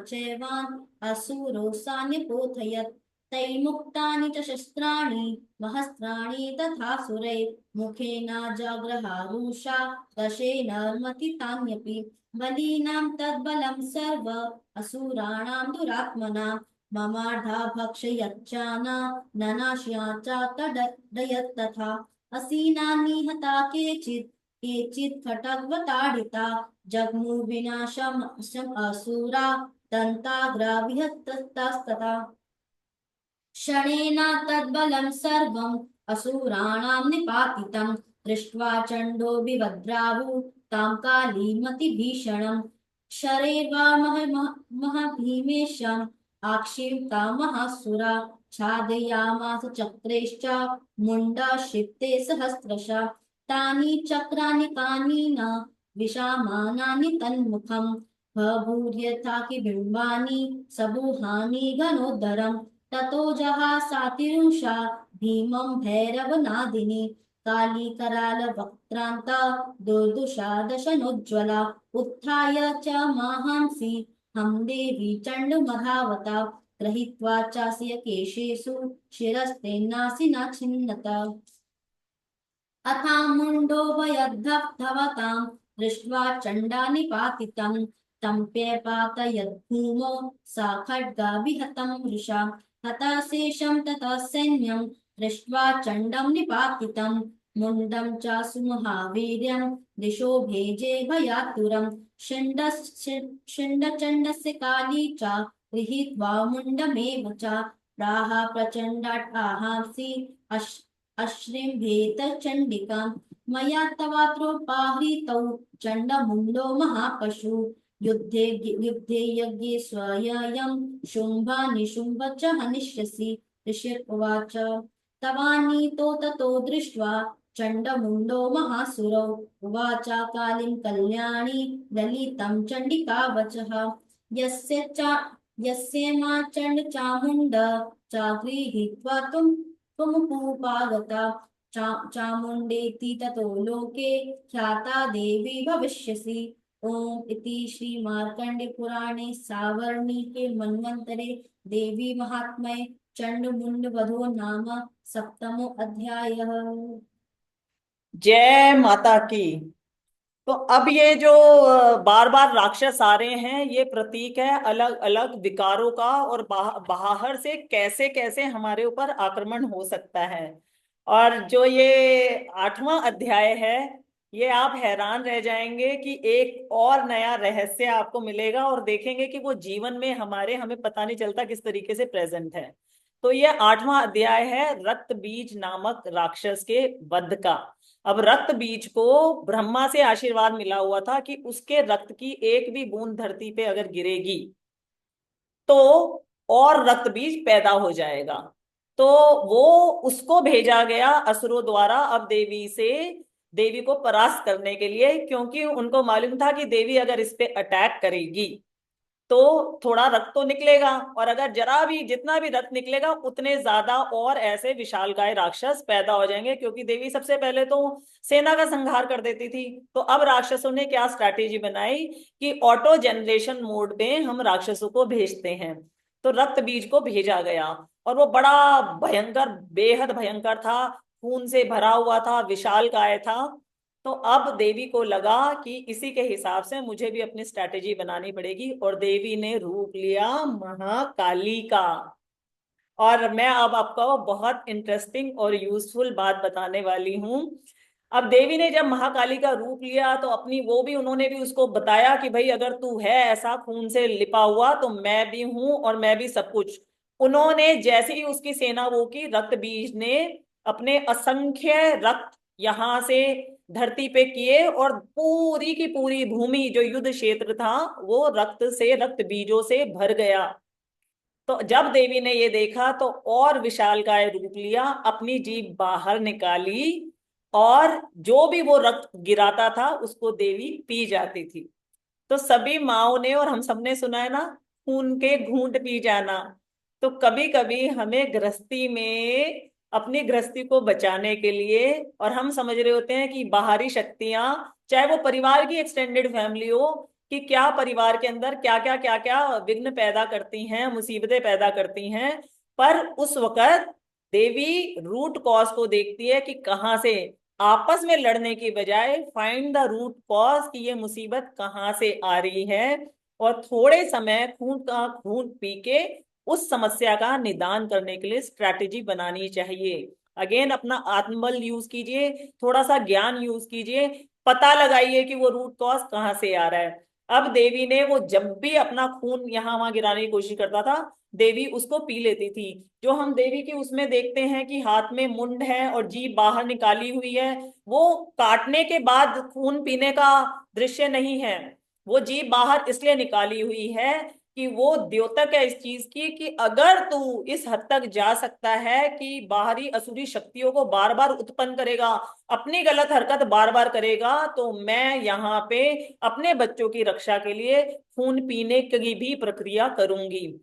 चैवान् असुरो सान्यपोथयत् तैर्मुक्तानि च शस्त्राणि महस्त्राणि तथासुरै मुखेन जाग्रहारुषा दशेनर्मथितान्यपि बलीनां तद्बलं सर्व असुराणां दुरात्मनां ममार्धा भक्षयच्चाना ननाश्या च तडयत् तथा असीना निहता केचित् खड्गवताडिता जग्मु विनाशम असुरा दन्ताग्रा विहतस्तथा शनेन तद्बलं सर्वम् असुराणां निपातितं दृष्ट्वा चण्डो बिभद्रावु तां कालीमतिभीषणं शरैर्वामहभीमेशम् आक्षिप्ता महासुरा छादयामास चक्रेश्च मुण्डाश्रिते सहस्रशः तानि चक्राणि कानि न विशामानानि तन्मुखम् बभूर्यथा बिम्बानि सबूहानि घनोदरम् ततो जहासातिरुषा भीमं भैरवनादिनी काली करालवक्त्रान्ता दुर्दुषा दशनोज्ज्वला उत्थाय च महांसि हम देवी चण्डमधावता गृहीत्वा चास्य केशेषु शिरस्तेनासिना छिन्नता अथामुण्डोभयद्धवतां दृष्ट्वा चण्डा निपातितं तं व्यपातयद्भूमौ सा खड्गा विहतं वृषा हताशेषं ततः सैन्यं दृष्ट्वा चण्डं निपातितं मुण्डं च सुमहावीर्यं दिशो भेजे भयातुरं शुण्डचण्डस्य काली च गृहीत्वा मुण्डमेव च प्राह प्रचण्डाट् अश्रिम्भेत चण्डिकां मया तवात्रोपाहृतौ चण्डमुण्डो महापशु युद्धे यज्ञे स्वयं शुम्भा निशुम्भ च हनिष्यसि ऋषिर्वाच तवानीतो ततो दृष्ट्वा चण्डमुण्डो महासुरौ उवाच कालीं कल्याणी ललितं चण्डिका वचः यस्य मा चण्डचामुण्ड चागृहीत्वा त्वमुपागता चामुण्डेति ततो लोके ख्याता देवी भविष्यसि। ओम इति श्री मार्कंडे पुराणे सावर्णिके मन्वन्तरे देवी महात्म्ये चण्ड वधो नाम सप्तमो अध्यायः। जय माता की। तो अब ये जो बार बार राक्षस आ रहे हैं, ये प्रतीक है अलग अलग विकारों का, और बाहर से कैसे कैसे हमारे ऊपर आक्रमण हो सकता है। और जो ये 8वां अध्याय है, ये आप हैरान रह जाएंगे कि एक और नया रहस्य आपको मिलेगा, और देखेंगे कि वो जीवन में हमें पता नहीं चलता किस तरीके से प्रेजेंट है। तो ये 8वां अध्याय है रक्त बीज नामक राक्षस के वध का। अब रक्त बीज को ब्रह्मा से आशीर्वाद मिला हुआ था कि उसके रक्त की एक भी बूंद धरती पे अगर गिरेगी तो और रक्त बीज पैदा हो जाएगा। तो वो उसको भेजा गया असुरों द्वारा अब देवी को परास्त करने के लिए, क्योंकि उनको मालूम था कि देवी अगर इस पे अटैक करेगी तो थोड़ा रक्त तो निकलेगा, और अगर जरा भी जितना भी रक्त निकलेगा उतने ज्यादा और ऐसे विशालकाय राक्षस पैदा हो जाएंगे, क्योंकि देवी सबसे पहले तो सेना का संहार कर देती थी। तो अब राक्षसों ने क्या स्ट्रैटेजी बनाई कि ऑटो जनरेशन मोड पे हम राक्षसों को भेजते हैं। तो रक्त बीज को भेजा गया, और वो बड़ा भयंकर, बेहद भयंकर था, खून से भरा हुआ था, विशालकाय था। तो अब देवी को लगा कि इसी के हिसाब से मुझे भी अपनी स्ट्रैटेजी बनानी पड़ेगी, और देवी ने रूप लिया महाकाली का। और मैं अब आपको बहुत इंटरेस्टिंग और यूजफुल बात बताने वाली हूं। अब देवी ने जब महाकाली का रूप लिया तो उन्होंने भी उसको बताया कि भाई अगर तू है ऐसा खून से लिपा हुआ तो मैं भी हूं, और मैं भी सब कुछ। उन्होंने जैसे ही उसकी सेना वो की, रक्त बीज ने अपने असंख्य रक्त यहां से धरती पे किए, और पूरी की पूरी भूमि जो युद्ध क्षेत्र था वो रक्त बीजों से भर गया। तो जब देवी ने ये देखा तो और विशालकाय रूप लिया, अपनी जीभ बाहर निकाली, और जो भी वो रक्त गिराता था उसको देवी पी जाती थी। तो सभी माओ ने और हम सबने सुना है ना, खून के घूंट पी जाना। तो कभी कभी हमें गृहस्थी में अपनी गृहस्थी को बचाने के लिए, और हम समझ रहे होते हैं कि बाहरी शक्तियां, चाहे वो परिवार की एक्सटेंडेड फैमिली हो, कि क्या परिवार के अंदर क्या क्या विघ्न पैदा करती हैं, मुसीबतें पैदा करती हैं। पर उस वक्त देवी रूट कॉज को देखती है कि कहाँ से, आपस में लड़ने की बजाय फाइंड द रूट कॉज कि ये मुसीबत कहाँ से आ रही है, और थोड़े समय खून पी के उस समस्या का निदान करने के लिए स्ट्रैटेजी बनानी चाहिए। अगेन अपना आत्मबल यूज कीजिए, थोड़ा सा ज्ञान यूज कीजिए, पता लगाइए कि वो रूट कॉज कहाँ से आ रहा है। अब देवी ने वो जब भी अपना खून यहाँ वहां गिराने की कोशिश करता था, देवी उसको पी लेती थी। जो हम देवी की उसमें देखते हैं कि हाथ में मुंड है और जीभ बाहर निकाली हुई है, वो काटने के बाद खून पीने का दृश्य नहीं है। वो जीभ बाहर इसलिए निकाली हुई है कि वो द्योतक है इस चीज की कि अगर तू इस हद तक जा सकता है कि बाहरी असुरी शक्तियों को बार बार उत्पन्न करेगा, अपनी गलत हरकत बार बार करेगा, तो मैं यहाँ पे अपने बच्चों की रक्षा के लिए खून पीने की भी प्रक्रिया करूंगी।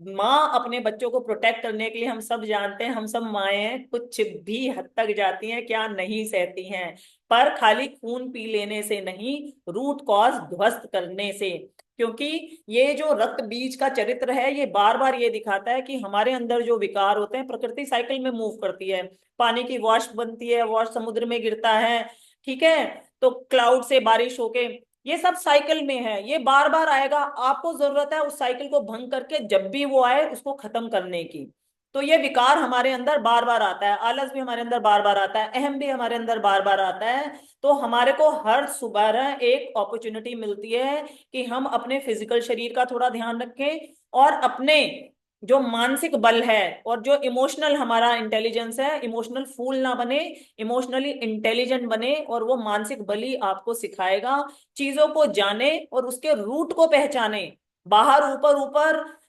माँ अपने बच्चों को प्रोटेक्ट करने के लिए, हम सब जानते हैं, हम सब माएं कुछ भी हद तक जाती हैं, क्या नहीं सहती हैं, पर खाली खून पी लेने से नहीं, रूट कॉज ध्वस्त करने से। क्योंकि ये जो रक्त बीज का चरित्र है, ये बार बार ये दिखाता है कि हमारे अंदर जो विकार होते हैं, प्रकृति साइकिल में मूव करती है। पानी की वाष्प बनती है, वाष्प समुद्र में गिरता है, ठीक है, तो क्लाउड से बारिश होके, ये सब साइकिल में है, ये बार बार आएगा। आपको जरूरत है उस साइकिल को भंग करके जब भी वो आए उसको खत्म करने की। तो ये विकार हमारे अंदर बार बार आता है, आलस भी हमारे अंदर बार बार आता है, अहम भी हमारे अंदर बार बार आता है। तो हमारे को हर सुबह एक अपॉर्चुनिटी मिलती है कि हम अपने फिजिकल शरीर का थोड़ा ध्यान रखें, और अपने जो मानसिक बल है और जो इमोशनल हमारा इंटेलिजेंस है, इमोशनल फूल ना बने, इमोशनली इंटेलिजेंट बने। और वो मानसिक बल ही आपको सिखाएगा, चीजों को जाने और उसके रूट को पहचाने। बाहर ऊपर ऊपर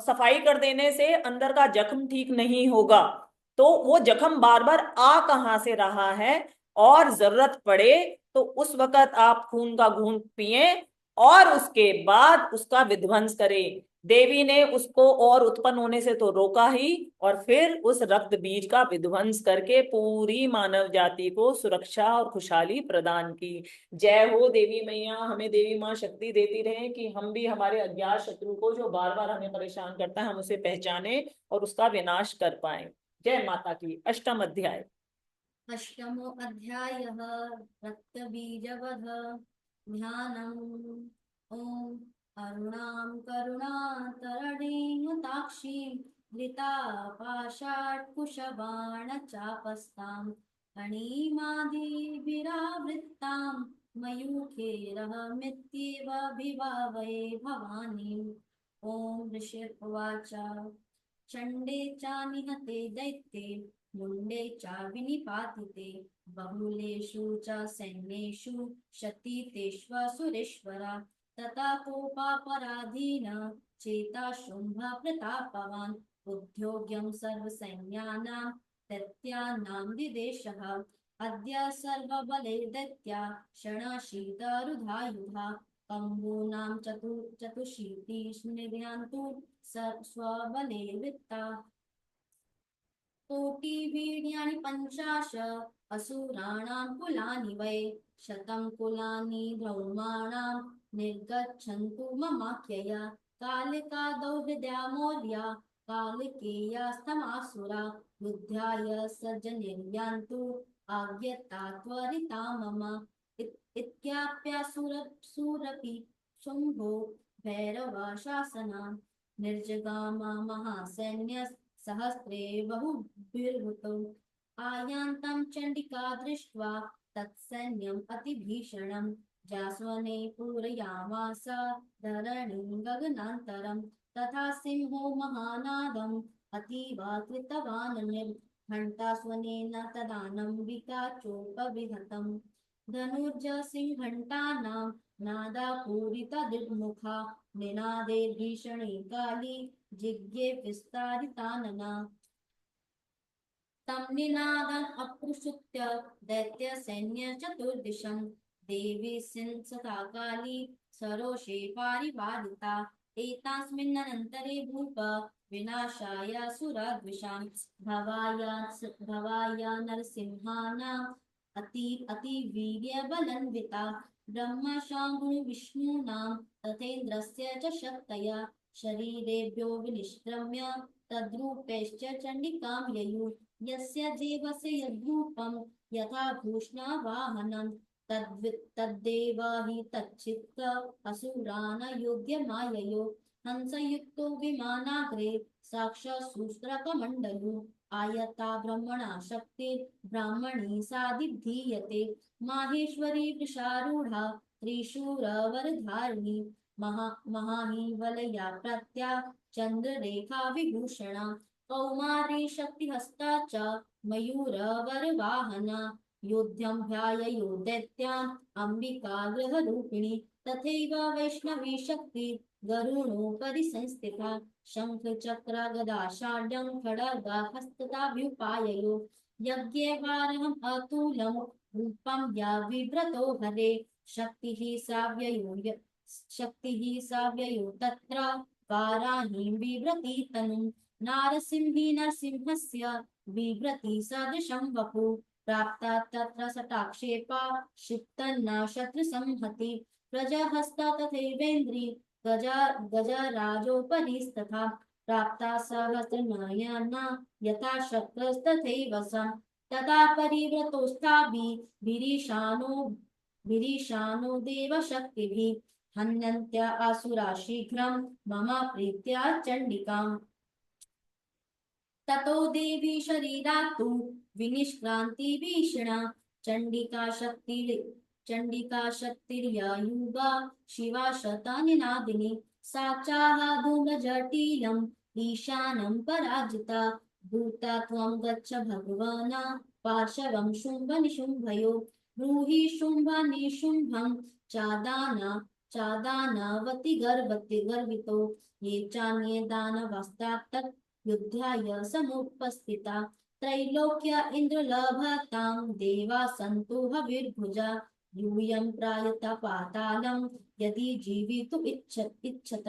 सफाई कर देने से अंदर का जख्म ठीक नहीं होगा। तो वो जख्म बार बार आ कहाँ से रहा है, और जरूरत पड़े तो उस वक्त आप खून का घूंट पिए और उसके बाद उसका विध्वंस करें। देवी ने उसको और उत्पन्न होने से तो रोका ही, और फिर उस रक्त बीज का विध्वंस करके पूरी मानव जाति को सुरक्षा और खुशहाली प्रदान की। जय हो देवी मैया, हमें देवी माँ शक्ति देती रहे कि हम भी हमारे अज्ञात शत्रु को जो बार बार हमें परेशान करता है, हम उसे पहचाने और उसका विनाश कर पाए। जय माता की। अष्टम अध्याय। अष्टमो अध्यायः रक्तबीजवध ध्यानम्। ॐ अरुणां करुणातरणीं ताक्षीं धृतापाशाट्कुशबाणचापस्तां फणीमादिभिरावृत्तां मयूखेरहमित्येवाभिभावये भवानीम्। ॐ ऋषिर्वाच चण्डे चानिहते दैत्ये मुण्डे च विनिपातिते बहुलेषु च सैन्येषु शतीतेष्वसुरेश्वरा तथा कोपापराधीन चेता शुम्भ प्रतापवान् उद्योग्यं सर्वसैन्यानां दैत्यानां दिदेशः अद्य सर्वबले दैत्या षणाशीतरुधायुधा कम्बूनां चतुशीतिस्निध्यान्तु स्वबले वित्ता कोटिवीर्याणि पञ्चाश असुराणां कुलानि वै शतं कुलानि धौमाणां निर्गच्छन्तु ममाख्यया कालिकादौ हृदया मौर्या कालिकेयास्तमासुरा युद्धाय सज्जनिर्यान्तु आज्ञता त्वरिता मम इत्याप्यासुरपि शुम्भो भैरवा शासना निर्जगामा महासैन्य सहस्रे बहुभिर्वृतौ आयान्तं चण्डिका दृष्ट्वा तत्सैन्यम् अतिभीषणं जास्वने पूरयामास धरणिं गगनान्तरं तथा सिंहो महानादम् अतीवा कृतवान् घण्टास्वनेन तदानम्बिकाचोपविहतं धनुर्जसिंहघण्टानां नादापूरितदिग्मुखा निनादे भीषणे काली जिज्ञे विस्तारितानना तं निनादम् अप्रसुत्य दैत्यसैन्यचतुर्दिशं देवी सिंसता काली सरोषे पारिवारिता एतास्मिन्नन्तरे भूप विनाशाय सुरद्विषां भवाय नरसिंहानाम् अतिवीर्यबलान्विता ब्रह्मशाङ्गुविष्णूनां तथेन्द्रस्य च शक्तया शरीरेभ्यो विनिष्क्रम्य तद्रूपैश्च चण्डिकां ययुः यस्य देवस्य यद्रूपं यथा भूषणावाहनं तद्देव हि तच्चित्त असुरान् योग्यमाययो हंसयुक्तो विमानाग्रे साक्षात् शुस्त्रकमण्डलु आयता ब्रह्मणा शक्ति ब्राह्मणी साधिधीयते माहेश्वरी वृषारूढ़ा त्रिशूरवरधारिणी महाहिवलया प्रत्या चंद्ररेखा विभूषणा कौमारी शक्तिहस्ता च मयूरवरवाहना योध्यं ध्याययो दैत्यान् अम्बिका गृहरूपिणी तथैव वैष्णवी शक्ति गरुणोपरि संस्थिता शंख चक्र गदा शाड्यं खड्गा हस्तताभ्युपाययो यज्ञेवारहम् अतुलं रूपं या बिभ्रतो हरे शक्तिः साव्ययो तत्र वाराहीं बिभ्रति तनुं नारसिंही नरसिंहस्य बिभ्रति सदृशं वपु प्राप्ता तत्र सटाक्षेपा क्षिप्तन्न शत्रुसंहति प्रजहस्ता तथैवेन्द्री गजराजोपरिस्तथा प्राप्ता सहस्रनयना यथा शक्रस्तथैव सं तथा परिव्रतोऽस्ताभिरीशानो देवशक्तिभिः हन्यन्त्या आसुरा शीघ्रं मम प्रीत्या चण्डिकाम् ततो देवी शरीरात्तु विनिष्क्रान्ति भीषणा चण्डिका शक्तिर्युगा शिवा शतनिनादिनी सा चाह धूम्रजटिलम् ईशानं पराजिता भूता त्वं गच्छ भगवान् पार्श्वं शुम्भ निशुम्भयो ब्रूहि शुम्भ निशुम्भं चादानावति गर्वितो ये चान्ये दानवास्तात् युद्धाय समुपस्थिता त्रैलोक्य इन्द्रलभतां देवा सन्तु हविर्भुजा यूयं प्रायतः पातालं यदि जीवितु इच्छत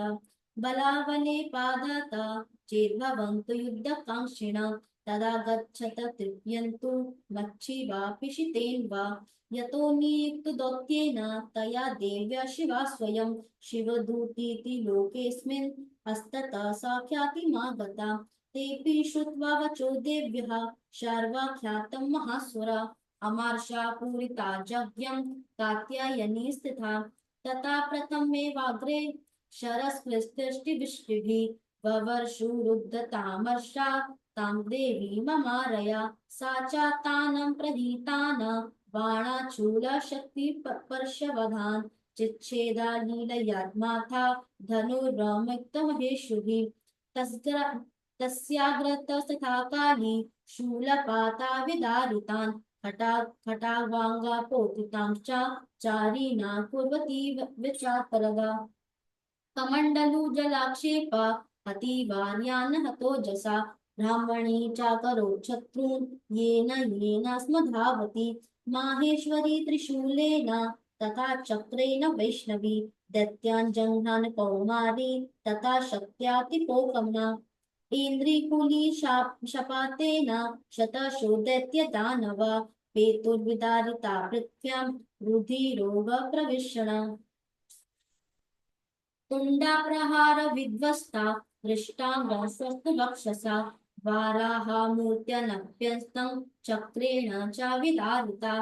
बलावले पादता चेद्भवन्तु युद्धकाङ्क्षिणः तदा गच्छत तृप्यन्तु मच्छी वा पिशितेन वा यतो नियुक्तदौत्येन तया देव्या शिवा स्वयं शिवदूतीति लोकेऽस्मिन् हस्ततः साख्यातिमागता तेऽपि श्रुत्वा वचो देव्यः शार्वाख्यातं महासुरा अमार्षा पूरिता जज्ञं कात्यायनी स्थिता तथा प्रथमेवाग्रे शरस्पृष्टिभिः ववर्षुरुद्धतामर्षा तां देवी ममारया सा च तानं प्रहीतान् बाणाचूलशक्तिपर्शवधान् चिच्छेदा लीलयात्माथा धनुर्मुक्तमहेशुभिः तस्याग्रतस्तथा काली शूलपाता विदारितान् खटावाङ्गापोतितां च चारीणा कुर्वती विचापरगा कमण्डलुजलाक्षेप हतिवार्यान् हतोजसा ब्राह्मणी चाकरोत् शत्रून् येन स्म धावति माहेश्वरी त्रिशूलेन तथा चक्रेण वैष्णवी दैत्यान् जङ्घान कौमारी तथा शक्त्यातिपोकम्ना इन्द्रिकुली शपातेन शतशो दैत्यदानवा पेतुर्विदारिता पृथ्व्यां रुधिरोगप्रविशण तुण्डाप्रहार विध्वस्ता दृष्टाङ्गस्वस्तवक्षसा वाराहमूर्त्यनप्यस्तं चक्रेण च विदारिता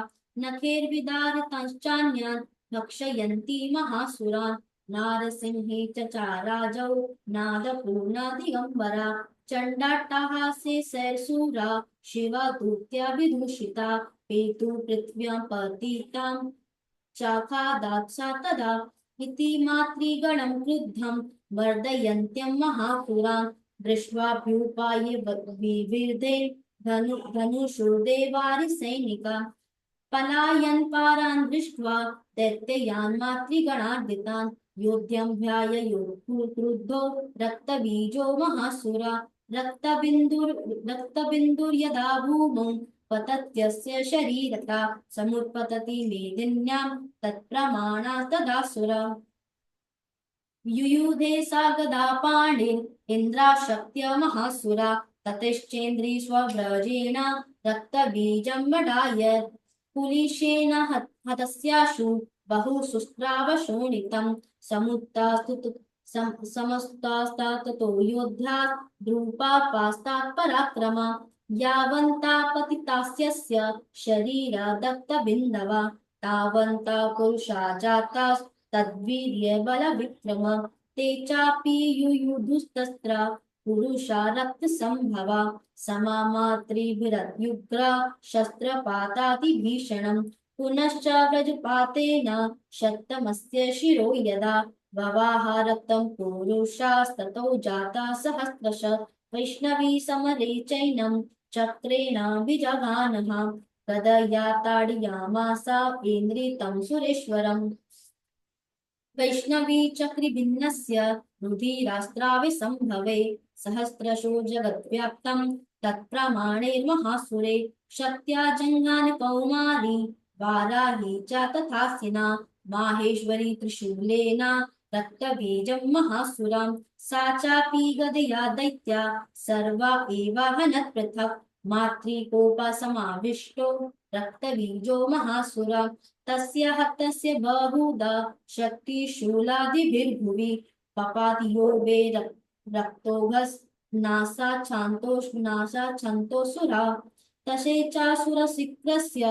नखैर्विदारिताश्चान्यान् भक्षयन्ती महासुरान् नारसिंहे चचाराजौ नादपूर्णा दिगम्बरा चण्डाट्टहासे सैरसूरा शिवा दूत्या विदूषिता पेतु पृथिव्यां पतितां चाखादात्सा तदा इति मातृगणं क्रुद्धं वर्धयन्त्यं महापुरान् दृष्ट्वाभ्युपाये विविधे धनुषुर्देवारिसैनिका पलायन् पारान् दृष्ट्वा दैत्ययान् मातृगणार्दितान् योध्यं ध्याययो क्रुद्धो रक्तबीजो महासुरा रक्तबिन्दुर्यदा भूमौ पतत्यस्य शरीरता समुत्पतति मेदिन्यां तत्प्रमाणा तदासुरा युयुधे सा गदा पाणिरिन्द्राशक्त्य महासुरा ततश्चेन्द्री स्वव्रजेण रक्तबीजं मडायत् पुलिशेन हतस्याशु बहु शुस्त्रावशोणितं समस्तास्ता ततो योद्धा द्रुपास्तात् पराक्रमा यावन्ता पतितास्यस्य शरीरा दत्तबिन्दवा तावन्ता पुरुषा जातास्तद्वीर्यबलविक्रम ते चापि युयुधुस्तस्त्र पुरुषा रक्त संभवा समामात्रिभिरत्युग्रा शस्त्रपातातिभीषणम् पुनश्च व्रजपातेन शतमस्य शिरो यदा भवाह रक्तं पुरुषास्ततो जाता सहस्रश वैष्णवी समरे चैनं चक्रेण विजगानः कदया ताडयामासा इन्द्रितं सुरेश्वरम् वैष्णवी चक्रिभिन्नस्य रुधिरास्त्रावे संभवे सहस्रशो जगद्व्याप्तं तत्प्रमाणैर्महासुरे शक्त्या जङ्घान कौमारी वाराही च तथासिना माहेश्वरी त्रिशूलेन रक्तबीजं महासुरां सा चापि गदया दैत्या सर्वा एव हनत् पृथक् मातृकोपसमाविष्टो रक्तबीजो महासुरा तस्य हतस्य बहुधा शक्तिशूलादिभिर्भुवि पपातियो वे रक्तोभस्नासा छान्तोऽसुरा तसे चासुरसिक्रस्य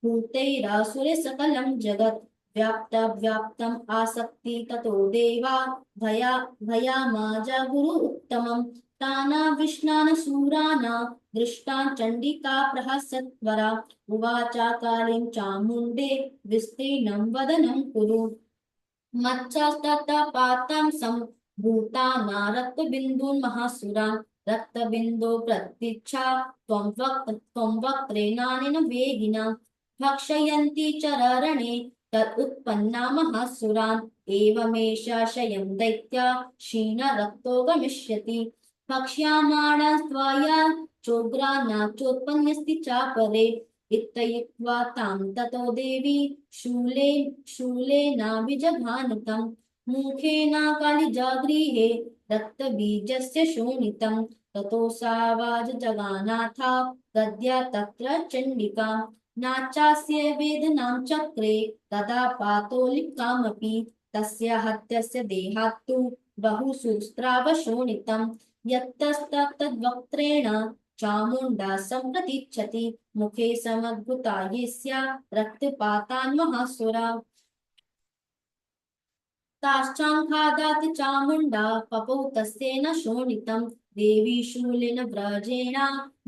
भूतैरासुरे सकलं जगत् व्याप्तम् आसक्ति ततो देवा भयामा गुरु उत्तमम् ताना विष्णानसूराना दृष्टान् चण्डिका प्रहसत्वरा उवाचा कालीं चामुण्डे विस्तीर्णं वदनं कुरु मच्चास्ततपातं सम्भूताना रक्तबिन्दून् महासुरान् रक्तबिन्दो प्रतीक्षा त्वं वक्त्रेणानेन वेगिना भक्षयन्ति चररणे तदुत्पन्ना महासुरान् एवमेष शयं दैत्या क्षीणरक्तो गमिष्यति भक्ष्यमाणास्त्वया चोग्रानाचोत्पन्नस्ति चापरे इत्थयित्वा तां ततो देवी शूलेनाभिजघानतं मुखेन कालिजागृहे रक्तबीजस्य शोणितं ततो सा वाजजगानाथा गद्या तत्र चण्डिका नाचास्य वेदनां चक्रे तदा पातोलिकामपि तस्य हत्यस्य देहात्तु बहुशुस्त्रावशोणितं यत्तस्तद्वक्त्रेण चामुण्डा सम्प्रतीच्छति मुखे समद्भुता यस्या रक्तपातान् महासुरा ताश्चाङ्खादात् चामुण्डा पपौ तस्येन शोणितं देवी शूलेन व्रजेण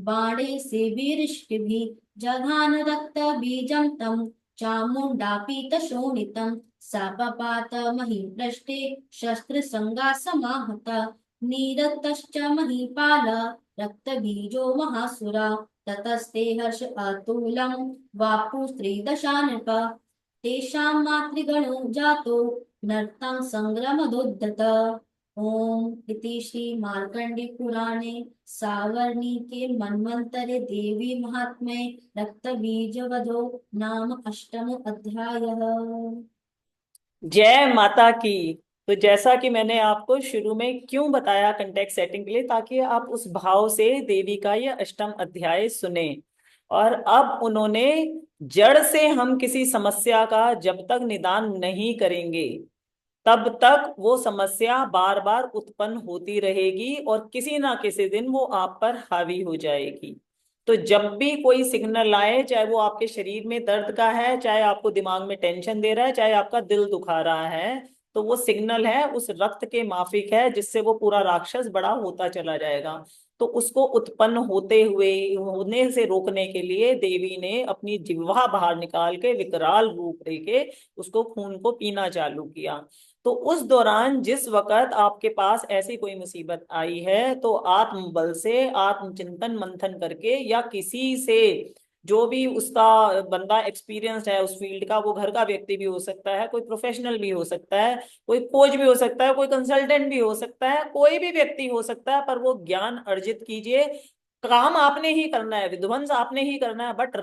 बाणे सेविरिष्टिभिः जघान रक्तबीजं तं चामुण्डापीतशोणितं सा पपात महीपृष्ठे शस्त्रसंगा समाहता निरतश्च महीपाल रक्तबीजो महासुरा ततस्ते हर्ष अतुलं वापुस्त्रिदशा नृप तेषां मातृगणो जातो नर्तं संग्रमदोद्धत ओम इति श्री मार्कंडे पुराणे सावर्णिके मन्वन्तरे देवी महात्म्ये रक्तबीजवधो नाम अष्टमो अध्यायः। जय माता की। तो जैसा कि मैंने आपको शुरू में क्यों बताया कंटेक्स्ट सेटिंग के लिए, ताकि आप उस भाव से देवी का यह अष्टम अध्याय सुने। और अब उन्होंने जड़ से हम किसी समस्या का जब तक निदान नहीं करेंगे तब तक वो समस्या बार बार उत्पन्न होती रहेगी और किसी ना किसी दिन वो आप पर हावी हो जाएगी। तो जब भी कोई सिग्नल आए, चाहे वो आपके शरीर में दर्द का है, चाहे आपको दिमाग में टेंशन दे रहा है, चाहे आपका दिल दुखा रहा है, तो वो सिग्नल है उस रक्त के माफिक है, जिससे वो पूरा राक्षस बड़ा होता चला जाएगा। तो उसको उत्पन्न होने से रोकने के लिए देवी ने अपनी जिह्वा बाहर निकाल के विकराल रूप लेके उसको खून को पीना चालू किया। तो उस दौरान जिस वक्त आपके पास ऐसी कोई मुसीबत आई है, तो आत्मबल से आत्मचिंतन मंथन करके या किसी से, जो भी उसका बंदा एक्सपीरियंस है उस फील्ड का, वो घर का व्यक्ति भी हो सकता है, कोई प्रोफेशनल भी हो सकता है, कोई कोच भी हो सकता है, कोई कंसल्टेंट भी हो सकता है, कोई भी व्यक्ति हो सकता है, पर वो ज्ञान अर्जित कीजिए। काम आपने ही करना है, विध्वंस आपने ही करना है, बट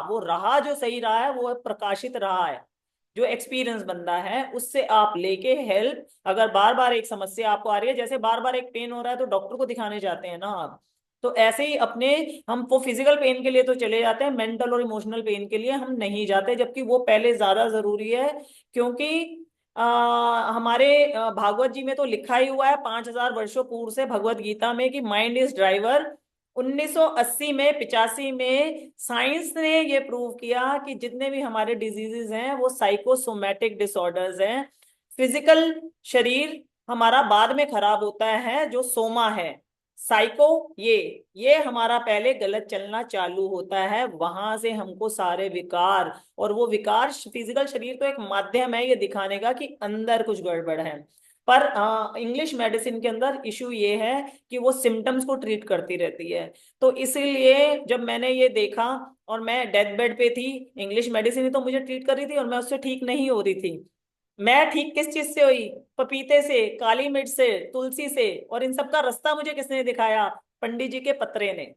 वो राह जो सही रहा है वो प्रकाशित रहा है। जो एक्सपीरियंस बंदा है उससे आप लेके हेल्प, अगर बार बार एक समस्या आपको आ रही है, जैसे बार बार एक पेन हो रहा है तो डॉक्टर को दिखाने जाते हैं ना आप, तो ऐसे ही अपने हम वो फिजिकल पेन के लिए तो चले जाते हैं, मेंटल और इमोशनल पेन के लिए हम नहीं जाते, जबकि वो पहले ज्यादा जरूरी है। क्योंकि हमारे भागवत जी में तो लिखा ही हुआ है 5000 वर्षों पूर्व से भगवत गीता में कि माइंड इज ड्राइवर। 1980 में 85 में साइंस ने ये प्रूव किया कि जितने भी हमारे डिजीजेस हैं वो साइकोसोमैटिक डिसऑर्डर्स हैं। फिजिकल शरीर हमारा बाद में खराब होता है, जो सोमा है, साइको, ये हमारा पहले गलत चलना चालू होता है, वहां से हमको सारे विकार, और वो विकार, फिजिकल शरीर तो एक माध्यम है ये दिखाने का कि अंदर कुछ गड़बड़ है। पर इंग्लिश मेडिसिन के अंदर इशू ये है कि वो सिम्टम्स को ट्रीट करती रहती है। तो इसीलिए जब मैंने ये देखा, और मैं डेथ बेड पे थी, इंग्लिश मेडिसिन ही तो मुझे ट्रीट कर रही थी और मैं उससे ठीक नहीं हो रही थी। मैं ठीक किस चीज से हुई? पपीते से, काली मिर्च से, तुलसी से, और इन सब का रास्ता मुझे किसने दिखाया? पंडित जी के पत्रे ने।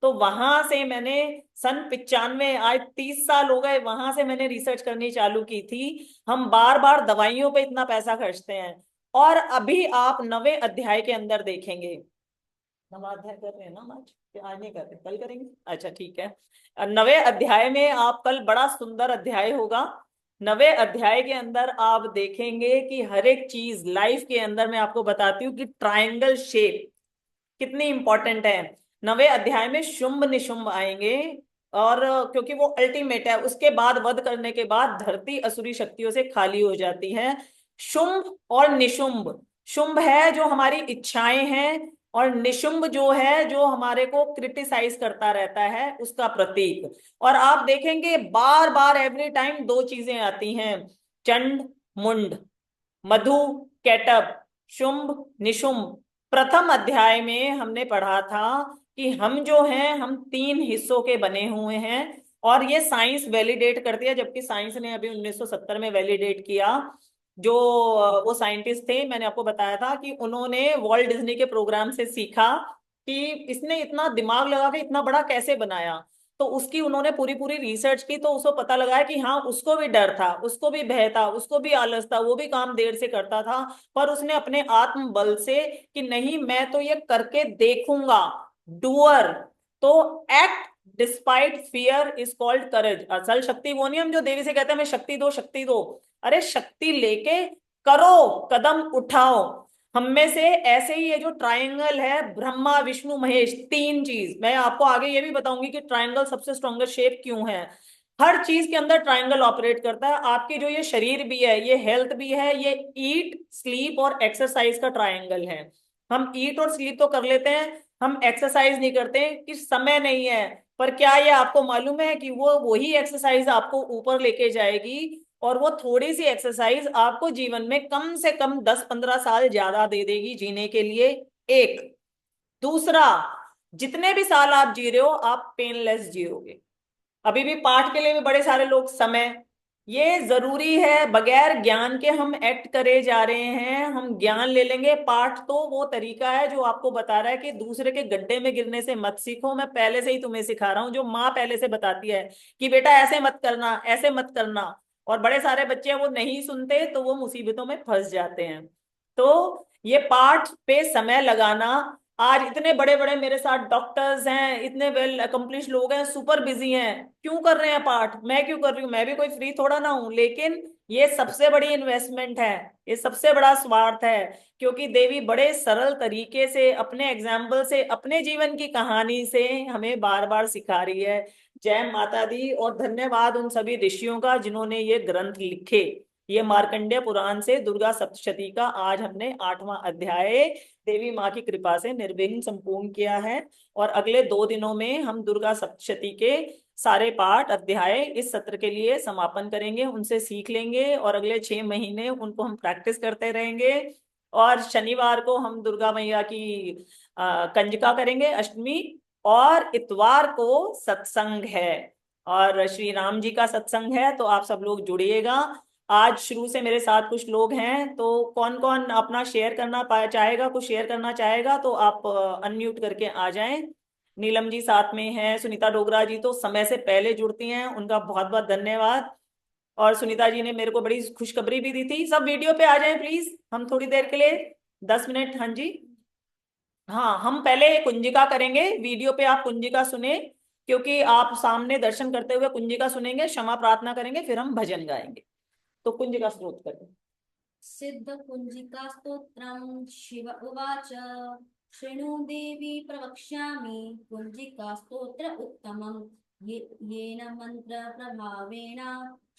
तो वहां से मैंने सन 95, आज 30 साल हो गए, वहां से मैंने रिसर्च करनी चालू की थी। हम बार बार दवाइयों पे इतना पैसा खर्चते हैं। और अभी आप 9वें अध्याय के अंदर देखेंगे। 9वां अध्याय कर रहे हैं ना हम आज? आज नहीं कर रहे, कल करेंगे, अच्छा ठीक है। 9वें अध्याय में आप कल, बड़ा सुंदर अध्याय होगा। 9वें अध्याय के अंदर आप देखेंगे कि हर एक चीज लाइफ के अंदर, मैं आपको बताती हूँ कि ट्रायंगल शेप कितनी इंपॉर्टेंट है। 9वें अध्याय में शुंभ निशुंभ आएंगे, और क्योंकि वो अल्टीमेट है, उसके बाद वध करने के बाद धरती असुरी शक्तियों से खाली हो जाती है। शुंभ और निशुंभ, शुंभ है जो हमारी इच्छाएं हैं, और निशुंभ जो है जो हमारे को क्रिटिसाइज करता रहता है, उसका प्रतीक। और आप देखेंगे बार बार एवरी टाइम दो चीजें आती हैं, चंड मुंड, मधु कैटब, शुंभ निशुंभ। प्रथम अध्याय में हमने पढ़ा था कि हम जो हैं, हम 3 हिस्सों के बने हुए हैं, और ये साइंस वैलिडेट करती है, जबकि साइंस ने अभी 1970 में वैलिडेट किया। जो वो साइंटिस्ट थे, मैंने आपको बताया था कि उन्होंने वॉल्ट डिज्नी के प्रोग्राम से सीखा कि इसने इतना दिमाग लगा के इतना बड़ा कैसे बनाया। तो उसकी उन्होंने पूरी पूरी रिसर्च की, तो उसको पता लगा कि हाँ, उसको भी डर था, उसको भी भय था, उसको भी आलस था, वो भी काम देर से करता था, पर उसने अपने आत्म बल से कि नहीं, मैं तो ये करके देखूंगा, डूअर। तो act despite fear is called courage. असल शक्ति वो नहीं हम जो देवी से कहते हैं हमें शक्ति दो, शक्ति दो। अरे शक्ति लेके करो, कदम उठाओ। हम में से ऐसे ही ये जो ट्रायंगल है, ब्रह्मा विष्णु महेश, 3 चीज, मैं आपको आगे ये भी बताऊंगी कि ट्रायंगल सबसे स्ट्रॉन्गेस्ट शेप क्यों है। हर चीज के अंदर ट्रायंगल ऑपरेट करता है। आपकी जो ये शरीर भी है, ये हेल्थ भी है, ये ईट स्लीप और एक्सरसाइज का ट्रायंगल है। हम ईट और स्लीप तो कर लेते हैं, हम एक्सरसाइज नहीं करते कि समय नहीं है। पर क्या ये आपको मालूम है कि वो वही एक्सरसाइज आपको ऊपर लेके जाएगी, और वो थोड़ी सी एक्सरसाइज आपको जीवन में कम से कम 10-15 साल ज्यादा दे देगी जीने के लिए। एक, दूसरा, जितने भी साल आप जी रहे हो आप पेनलेस जियोगे। अभी भी पाठ के लिए भी बड़े सारे लोग, समय ये जरूरी है, बगैर ज्ञान के हम एक्ट करे जा रहे हैं। हम ज्ञान ले लेंगे, पाठ तो वो तरीका है जो आपको बता रहा है कि दूसरे के गड्ढे में गिरने से मत सीखो, मैं पहले से ही तुम्हें सिखा रहा हूं, जो माँ पहले से बताती है कि बेटा ऐसे मत करना, ऐसे मत करना। और बड़े सारे बच्चे हैं वो नहीं सुनते, तो वो मुसीबतों में फंस जाते हैं। तो ये पाठ पे समय लगाना, आज इतने बड़े बड़े मेरे साथ डॉक्टर्स हैं, इतने वेल अकम्प्लिश लोग हैं, सुपर बिजी हैं, क्यों कर रहे हैं पाठ? मैं क्यों कर रही हूँ? मैं भी कोई फ्री थोड़ा ना हूं, लेकिन ये सबसे बड़ी इन्वेस्टमेंट है, ये सबसे बड़ा स्वार्थ है। क्योंकि देवी बड़े सरल तरीके से, अपने एग्जाम्पल से, अपने जीवन की कहानी से हमें बार बार सिखा रही है। जय माता दी, और धन्यवाद उन सभी ऋषियों का जिन्होंने ये ग्रंथ लिखे। ये मार्कंडेय पुराण से दुर्गा सप्तशती का आज हमने 8वां अध्याय देवी माँ की कृपा से निर्विघ्न संपूर्ण किया है। और अगले 2 दिनों में हम दुर्गा सप्तशती के सारे पाठ अध्याय इस सत्र के लिए समापन करेंगे, उनसे सीख लेंगे, और अगले 6 महीने उनको हम प्रैक्टिस करते रहेंगे। और शनिवार को हम दुर्गा मैया की कंजका करेंगे, अष्टमी। और इतवार को सत्संग है, और श्री राम जी का सत्संग है, तो आप सब लोग जुड़िएगा। आज शुरू से मेरे साथ कुछ लोग हैं, तो कौन कौन अपना शेयर करना चाहेगा, कुछ शेयर करना चाहेगा तो आप अनम्यूट करके आ जाएं। नीलम जी साथ में हैं, सुनीता डोगरा जी तो समय से पहले जुड़ती हैं, उनका बहुत बहुत धन्यवाद। और सुनीता जी ने मेरे को बड़ी खुशखबरी भी दी थी। सब वीडियो पे आ जाएं प्लीज, हम थोड़ी देर के लिए, 10 मिनट। हाँ जी, हाँ, हम पहले कुंजिका करेंगे, वीडियो पे आप कुंजिका सुने, क्योंकि आप सामने दर्शन करते हुए कुंजिका सुनेंगे, क्षमा प्रार्थना करेंगे, फिर हम भजन गाएंगे। तो कुंजिका स्त्रोत करें। सिद्धकुञ्जिका स्तोत्रम् शिव उवाच शृणु देवी प्रवक्ष्यामि कुञ्जिका स्तोत्र उत्तमम् येन मंत्र प्रभावेण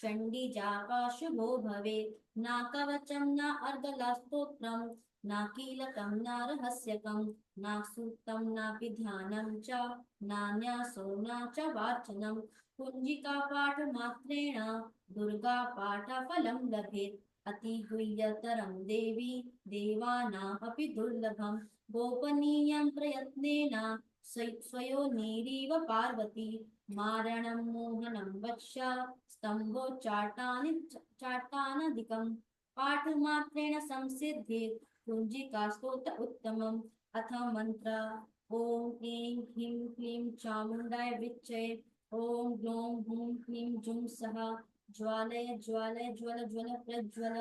चंडी जापा शुभो भवे। न कवचं न अर्गलास्तोत्रं न कीलकं न रहस्यकं न सूक्तं नापि ध्यानं च नान्यासो न च वाचनं। कुञ्जिका पाठमात्रेण दुर्गा पाठफलं लभेत्। अतिगुह्यतरं देवी देवानामपि दुर्लभं। गोपनीयं प्रयत्नेन स्वयोनिरिव पार्वती। मारणं मोहनं वक्ष स्तम्भोच्चाटनादिकं। पाठमात्रेण संसिद्धिः कुञ्जिका स्तोत्र उत्तमम्। अथ मंत्र ओम ऐं ह्रीं क्लीं चामुण्डाय विच्चे। ओम ग्लौं हूं क्लीं जुं सः ज्वालय ज्वालय ज्वल ज्वल प्रज्वल।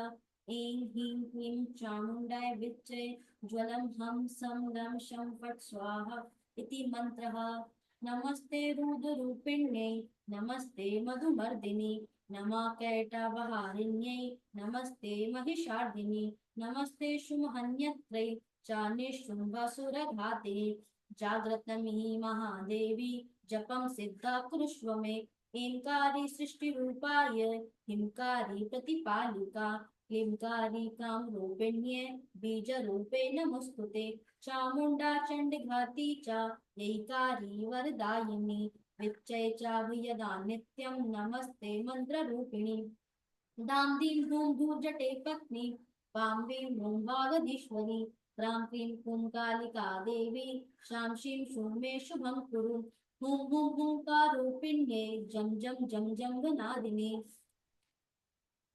ऐं ह्रीं क्लीं चामुण्डाय विच्चे ज्वलं हं सं रं शं फट् स्वाहा इति मंत्रः। नमस्ते रुद्ररूपिण्यै नमस्ते मधुमर्दिनि नमः कैटभहारिण्यै नमस्ते महिषार्दिनि नमस्ते शुम्भन्यत्रै च निशुम्भसुरघाते। जाग्रतमिहि महादेवी जपं सिद्धा कुरुष्व मे। ऐंकारी सृष्टिरूपाय हिंकारी प्रतिपालिका क्लींकारी कामरूपिण्ये बीजरूपे नमोस्तुते। चामुण्डा चण्डघाती च ऐकारी वरदायिनी विच्चै चाभयदा नित्यं नमस्ते मन्त्ररूपिणी। दां दीं धूं धूर्जटे पत्नी वां वीं हूं वागधीश्वरी। क्रां क्रीं हूं कालिका देवी शां शीं शूं मे शुभं कुरु। हूं हूं हूंकारूपिण्ये जं जं जं जङ्गनादिने।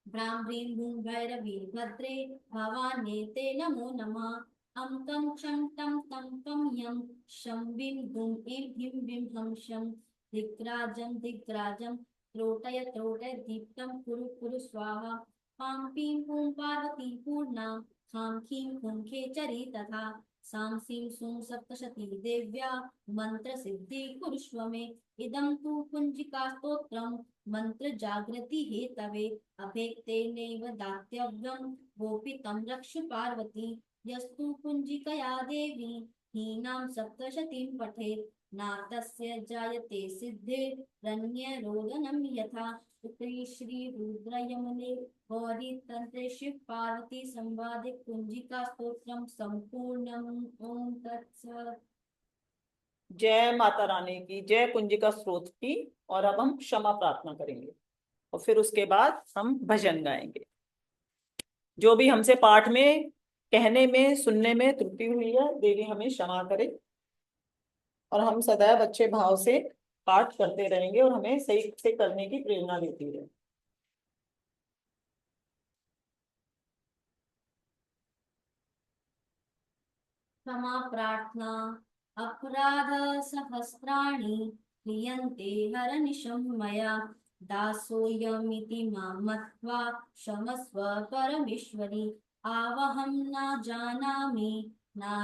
भ्रां ह्रीं हूं भैरवी भद्रे भवान्ये ते नमो नमः। अं तं क्षं तं तं पं यं शं वीं हूं ऐं ह्रीं वीं हं शं। दिग्राजं त्रोटय त्रोटय दीप्तं कुरु कुरु स्वाहा। पां पीं हूं पार्वती पूर्णा खां खीं हूं खेचरी तथा। सां सीं सूं सप्तशती देव्या मन्त्रसिद्धि कुरुष्व मे। इदं तु कुञ्जिकास्तोत्रं मन्त्रजागृति हेतवे। अभेक्तेनैव दातव्यं गोपितं रक्ष पार्वती। यस्तु कुञ्जिकया देवी हीनां सप्तशतीं पठेत् नातस्य जायते सिद्धिरन्यरोदनं यथा। इति श्री रुद्रयमने गौरी तंत्रे शिव पार्वती संवादे कुंजिका स्तोत्रम संपूर्णम्। ओम तत्सत्। जय माता रानी की, जय कुंजिका स्रोत की। और अब हम क्षमा प्रार्थना करेंगे और फिर उसके बाद हम भजन गाएंगे। जो भी हमसे पाठ में कहने में सुनने में त्रुटि हुई है देवी हमें क्षमा करे और हम सदैव अच्छे भाव से पाठ करते रहेंगे और हमें सही से करने की प्रेरणा देती रहे। क्षमा प्रार्थना। अपराध सहस्राणि क्रियन्ते हरनिशं मया दासोऽयमिति मां मत्वा क्षमस्व परमेश्वरि। आवहं न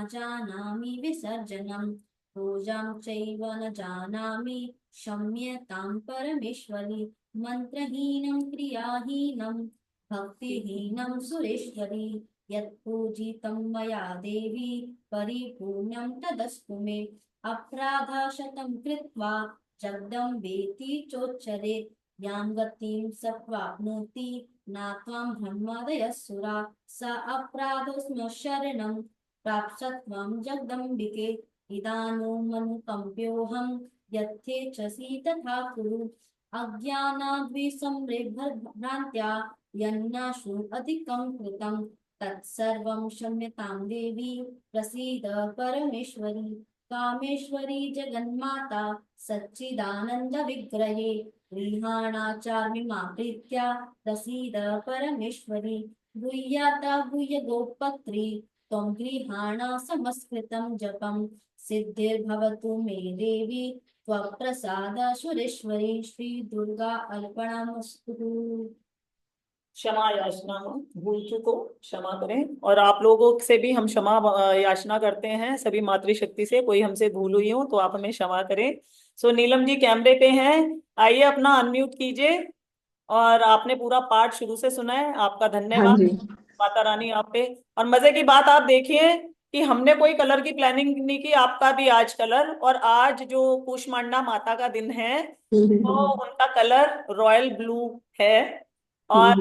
जानामि विसर्जनं पूजां चैव न जानामि क्षम्यतां परमेश्वरि। मन्त्रहीनं क्रियाहीनं भक्तिहीनं सुरेश्वरि। यत्पूजितं मया देवी परिपूर्णं तदस्तु मे। अपराधशतं कृत्वा जगदम्बेति चोच्चरेत् यां गतिं सत्वाप्नोति न त्वां ब्रह्मादयः स अपराधोऽस्म शरणं प्राप्स्यत्वं जगदम्बिके। इदानीमनुकम्प्योऽहं यथेच्छसि तथा कुरु। अज्ञानाद्विसंभ्रान्त्या यन्नाशु अधिकं कृतं तत्सर्वं क्षम्यतां देवी प्रसीद परमेश्वरी। कामेश्वरी जगन्माता सच्चिदानंद विग्रहे गृहाणाचार्मि मां प्रीत्या प्रसीद परमेश्वरी। गुह्याता गुह्य गोपत्री त्वं गृहाणा समस्कृतं जपं सिद्धिर्भवतु मे देवी त्वप्रसाद सुरेश्वरी। श्री दुर्गा अर्पणमस्तु। क्षमा याचना हो, भूल चूको क्षमा करें और आप लोगों से भी हम क्षमा याचना करते हैं सभी मातृशक्ति से। कोई हमसे भूल हुई हो तो आप हमें क्षमा करें। सो नीलम जी कैमरे पे हैं, आइए अपना अनम्यूट कीजिए। और आपने पूरा पाठ शुरू से सुना है, आपका हाँ धन्यवाद। जी। माता रानी आप पे। और मजे की बात आप देखिए कि हमने कोई कलर की प्लानिंग नहीं की, आपका भी आज कलर, और आज जो कुष्मांडा माता का दिन है तो हम्म, उनका कलर रॉयल ब्लू है। और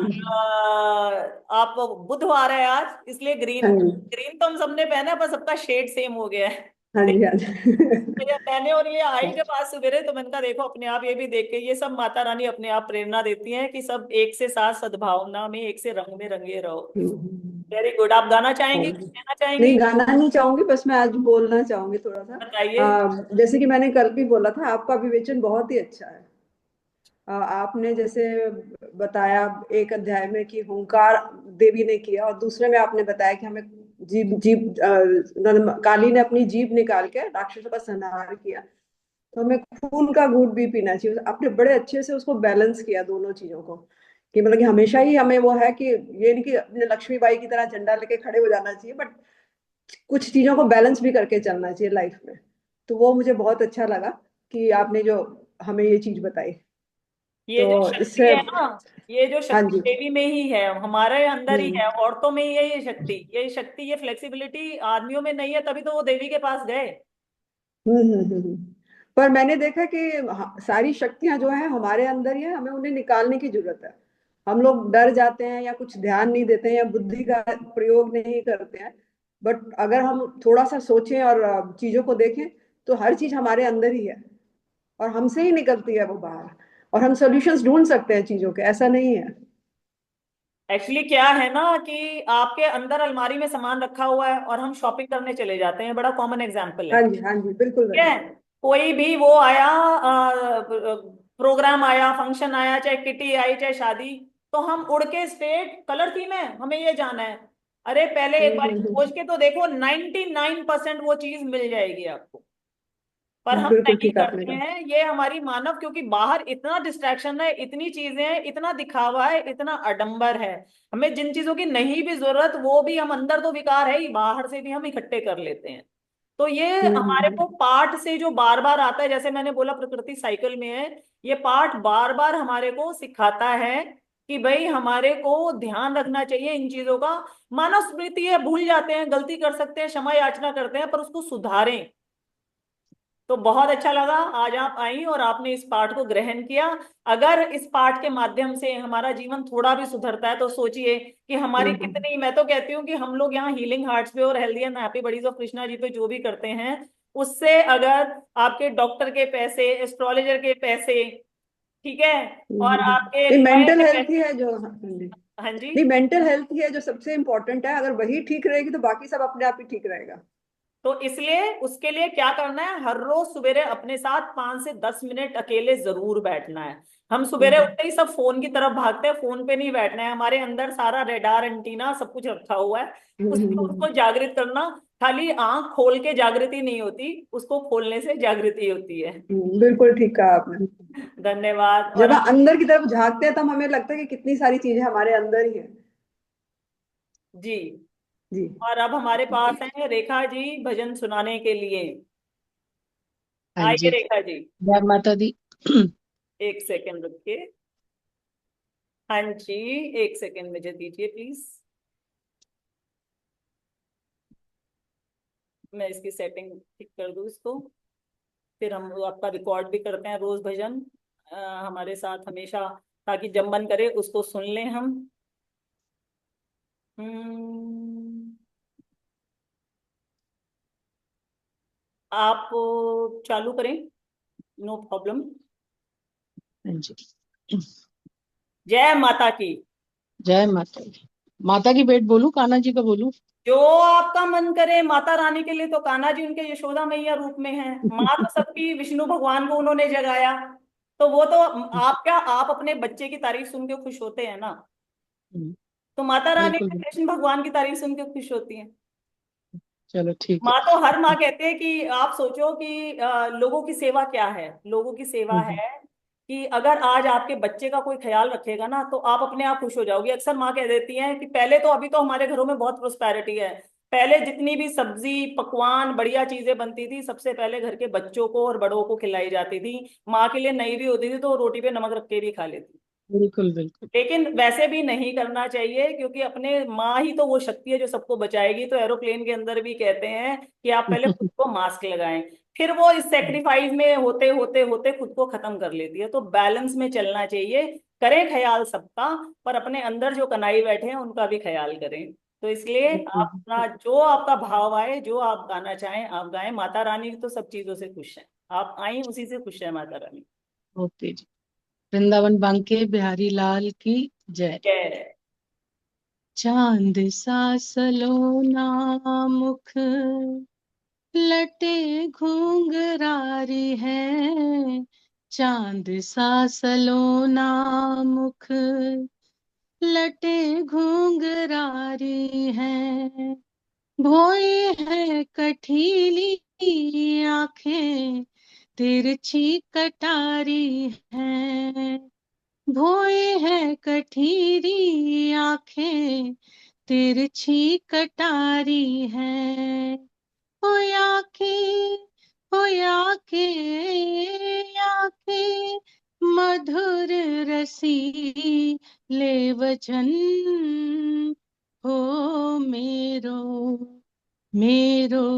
आप बुधवार है आज, इसलिए ग्रीन। हाँ जी, ग्रीन तो हम सबने पहना है, पर सबका शेड सेम हो गया है। हाँ जी, हाँ जी। मैंने और ये आई के पास सवेरे, तो मैंने कहा देखो अपने आप ये भी देख के, ये सब माता रानी अपने आप प्रेरणा देती हैं कि सब एक से साथ सद्भावना में, एक से रंग में रंगे रहो। Very good. आप गाना चाहेंगे, कुछ कहना नहीं, चाहेंगे? गाना नहीं चाहूंगी, बस मैं आज बोलना चाहूंगी थोड़ा सा। बताइए। जैसे कि मैंने कल भी बोला था, आपका विवेचन बहुत ही अच्छा है। आपने जैसे बताया एक अध्याय में कि हुंकार देवी ने किया, और दूसरे में आपने बताया कि हमें जीभ जीभ काली ने अपनी जीभ निकाल के राक्षसों का संहार किया, तो हमें खून का घूंट भी पीना चाहिए। आपने बड़े अच्छे से उसको बैलेंस किया दोनों चीजों को, कि मतलब कि हमेशा ही हमें वो है कि ये नहीं कि अपने लक्ष्मीबाई की तरह झंडा लेके खड़े हो जाना चाहिए, बट कुछ चीजों को बैलेंस भी करके चलना चाहिए लाइफ में। तो वो मुझे बहुत अच्छा लगा कि आपने जो हमें ये चीज बताई। ये जो तो शक्ति इससे, है ना, ये जो हाँ शक्ति जी। देवी में ही है, हमारे अंदर ही हम्म है, औरतों में ही है ये शक्ति। ये शक्ति, ये फ्लेक्सिबिलिटी आदमियों में नहीं है, तभी तो वो देवी के पास गए। पर मैंने देखा कि सारी शक्तियां जो है हमारे अंदर ही है, हमें उन्हें निकालने की जरूरत है। हम लोग डर जाते हैं या कुछ ध्यान नहीं देते हैं या बुद्धि का प्रयोग नहीं करते हैं, बट अगर हम थोड़ा सा सोचें और चीजों को देखें, तो हर चीज हमारे अंदर ही है और हमसे ही निकलती है वो बाहर, और हम सॉल्यूशंस ढूंढ सकते हैं चीजों के, ऐसा नहीं है। एक्चुअली क्या है ना कि आपके अंदर अलमारी में सामान रखा हुआ है और हम शॉपिंग करने चले जाते हैं, बड़ा कॉमन एग्जांपल है। हाँ जी, हाँ जी, बिल्कुल ठीक वही। है। कोई भी वो आया, प्रोग्राम आया, फंक्शन आया, चाहे किटी आई, चाहे शादी, तो हम उड़ के स्टेट कलर थीम है, हमें ये जाना है। अरे पहले एक बार खोज के तो देखो, 99% वो चीज मिल जाएगी आपको। पर हम बिल्कुल नहीं ठीक आपने करते कहा। हैं ये, हमारी मानव, क्योंकि बाहर इतना डिस्ट्रैक्शन है, इतनी चीजें हैं, इतना दिखावा है, इतना आडंबर है। हमें जिन चीजों की नहीं भी जरूरत, वो भी हम अंदर तो विकार है ही, बाहर से भी हम इकट्ठे कर लेते हैं। तो ये हमारे को पाठ से जो बार बार आता है, जैसे मैंने बोला प्रकृति साइकिल में है, ये पाठ बार बार हमारे को सिखाता है कि भाई हमारे को ध्यान रखना चाहिए इन चीजों का। मानव स्मृति है, भूल जाते हैं, गलती कर सकते हैं, क्षमा याचना करते हैं, पर उसको सुधारें। तो बहुत अच्छा लगा आज आप आई और आपने इस पाठ को ग्रहण किया। अगर इस पाठ के माध्यम से हमारा जीवन थोड़ा भी सुधरता है, तो सोचिए कि हमारी कितनी, मैं तो कहती हूँ कि हम लोग यहाँ हीलिंग हार्ट्स पे और healthy and happy buddies of Krishna ji पे जो भी करते हैं, उससे अगर आपके डॉक्टर के पैसे, एस्ट्रोलॉजर के पैसे, ठीक है, और आपके ये लॉयर मेंटल के हेल्थ ही पैसे। है जो, हाँ जी, हाँ जी। नहीं, मेंटल हेल्थ ही है जो सबसे इम्पोर्टेंट है। अगर वही ठीक रहेगी तो बाकी सब अपने आप ही ठीक रहेगा। तो इसलिए उसके लिए क्या करना है, हर रोज सवेरे अपने साथ 5 से 10 मिनट अकेले जरूर बैठना है। हम सवेरे हम्म उठते ही सब फोन की तरफ भागते हैं, फोन पे नहीं बैठना है। हमारे अंदर सारा रेडार एंटीना सब कुछ रखा हुआ है, उसको हम्म, उसको जागृत करना। खाली आंख खोल के जागृति नहीं होती, उसको खोलने से जागृति होती है। बिल्कुल ठीक कहा आपने। धन्यवाद। और जब हम अंदर की तरफ झांकते हैं तब हमें लगता है कि कितनी सारी चीजें हमारे अंदर ही है। जी। जी। और अब हमारे पास हैं रेखा जी भजन सुनाने के लिए। हाँ आइए जी। रेखा जी। जय माता दी। एक सेकंड रुकिए। हाँ जी, एक सेकंड मुझे दीजिए प्लीज। मैं इसकी सेटिंग ठीक कर दूँ इसको, फिर हम लोग आपका रिकॉर्ड भी करते हैं रोज भजन, हमारे साथ हमेशा, ताकि जब मन करे उसको सुन लें हम। हम्म, आप चालू करें, नो प्रॉब्लम। हाँ जी। जय माता की। जय माता दी। माता की पेट बोलूं, कान्हा जी का बोलूं? जो आपका मन करे, माता रानी के लिए तो कान्हा जी उनके यशोदा मैया रूप में है, माँ तो सबकी, विष्णु भगवान को उन्होंने जगाया। तो वो तो, आप क्या, आप अपने बच्चे की तारीफ सुन के खुश होते हैं ना, हम्म, तो माता रानी बिल्कुल भी बिल्कुल। कृष्ण भगवान की तारीफ सुन के खुश होती है। चलो ठीक है। माँ तो, हर माँ कहते हैं कि आप सोचो कि लोगों की सेवा क्या है, लोगों की सेवा हम्म, है कि अगर आज आपके बच्चे का कोई ख्याल रखेगा ना, तो आप अपने आप खुश हो जाओगे। अक्सर माँ कह देती हैं कि पहले तो, अभी तो हमारे घरों में बहुत प्रोस्पैरिटी है, पहले जितनी भी सब्जी पकवान बढ़िया चीजें बनती थी, सबसे पहले घर के बच्चों को और बड़ों को खिलाई जाती थी। माँ के लिए नहीं भी होती थी तो वो रोटी पे नमक रख के भी खा लेती। बिल्कुल बिल्कुल। लेकिन वैसे भी नहीं करना चाहिए, क्योंकि अपने माँ ही तो वो शक्ति है जो सबको बचाएगी। तो एरोप्लेन के अंदर भी कहते हैं कि आप पहले खुद को मास्क लगाएं, फिर वो इस सेक्रीफाइस में होते होते होते खुद को खत्म कर लेती है। तो बैलेंस में चलना चाहिए। करें ख्याल सबका, पर अपने अंदर जो कनाई बैठे हैं उनका भी ख्याल करें। तो इसलिए बिल्कुल आप अपना जो आपका भाव आए, जो आप गाना चाहें आप गाएं। माता रानी तो सब चीजों से खुश है, आप आई उसी से खुश है माता रानी। ओके जी। वृंदावन बांके बिहारी लाल की जय। जय। चांद सा सलोना मुख लटे घुंघरारी है, चांद सा सलोना मुख लटे घुंघरारी है, भोई है कठीली आंखें तिरछी कटारी है, भोई है कठीरी आंखें तिरछी कटारी है, होया के होया के आके मधुर रसी ले वचन, हो मेरो मेरो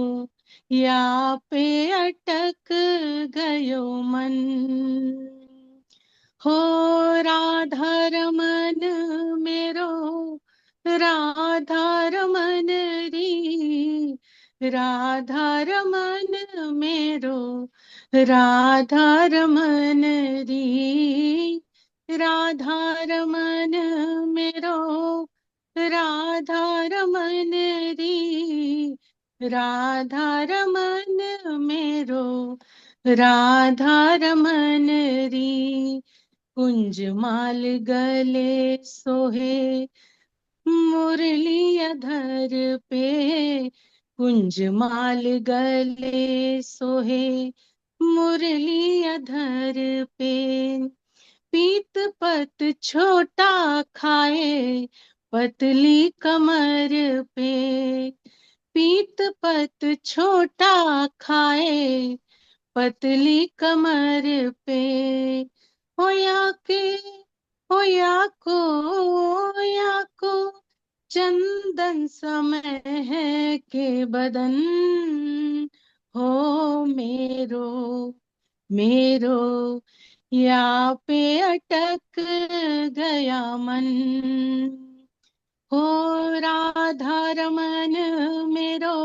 या पे अटक गयो मन, हो राधा रमन मेरो राधा रमन री, राधा रमन मेरो राधा रमन री, राधा रमन मेरो राधा रमन री, राधा रमन मेरो राधा रमन री, कुंज माल गले सोहे मुरली अधर पे, कुंज माल गले सोहे मुरली अधर पे, पीत पत छोटा खाए पतली कमर पे, पीत पत छोटा खाए पतली कमर पे, होया के होया होया को चंदन समय है के बदन, हो मेरो मेरो या पे अटक गया मन, हो राधा रमन मेरो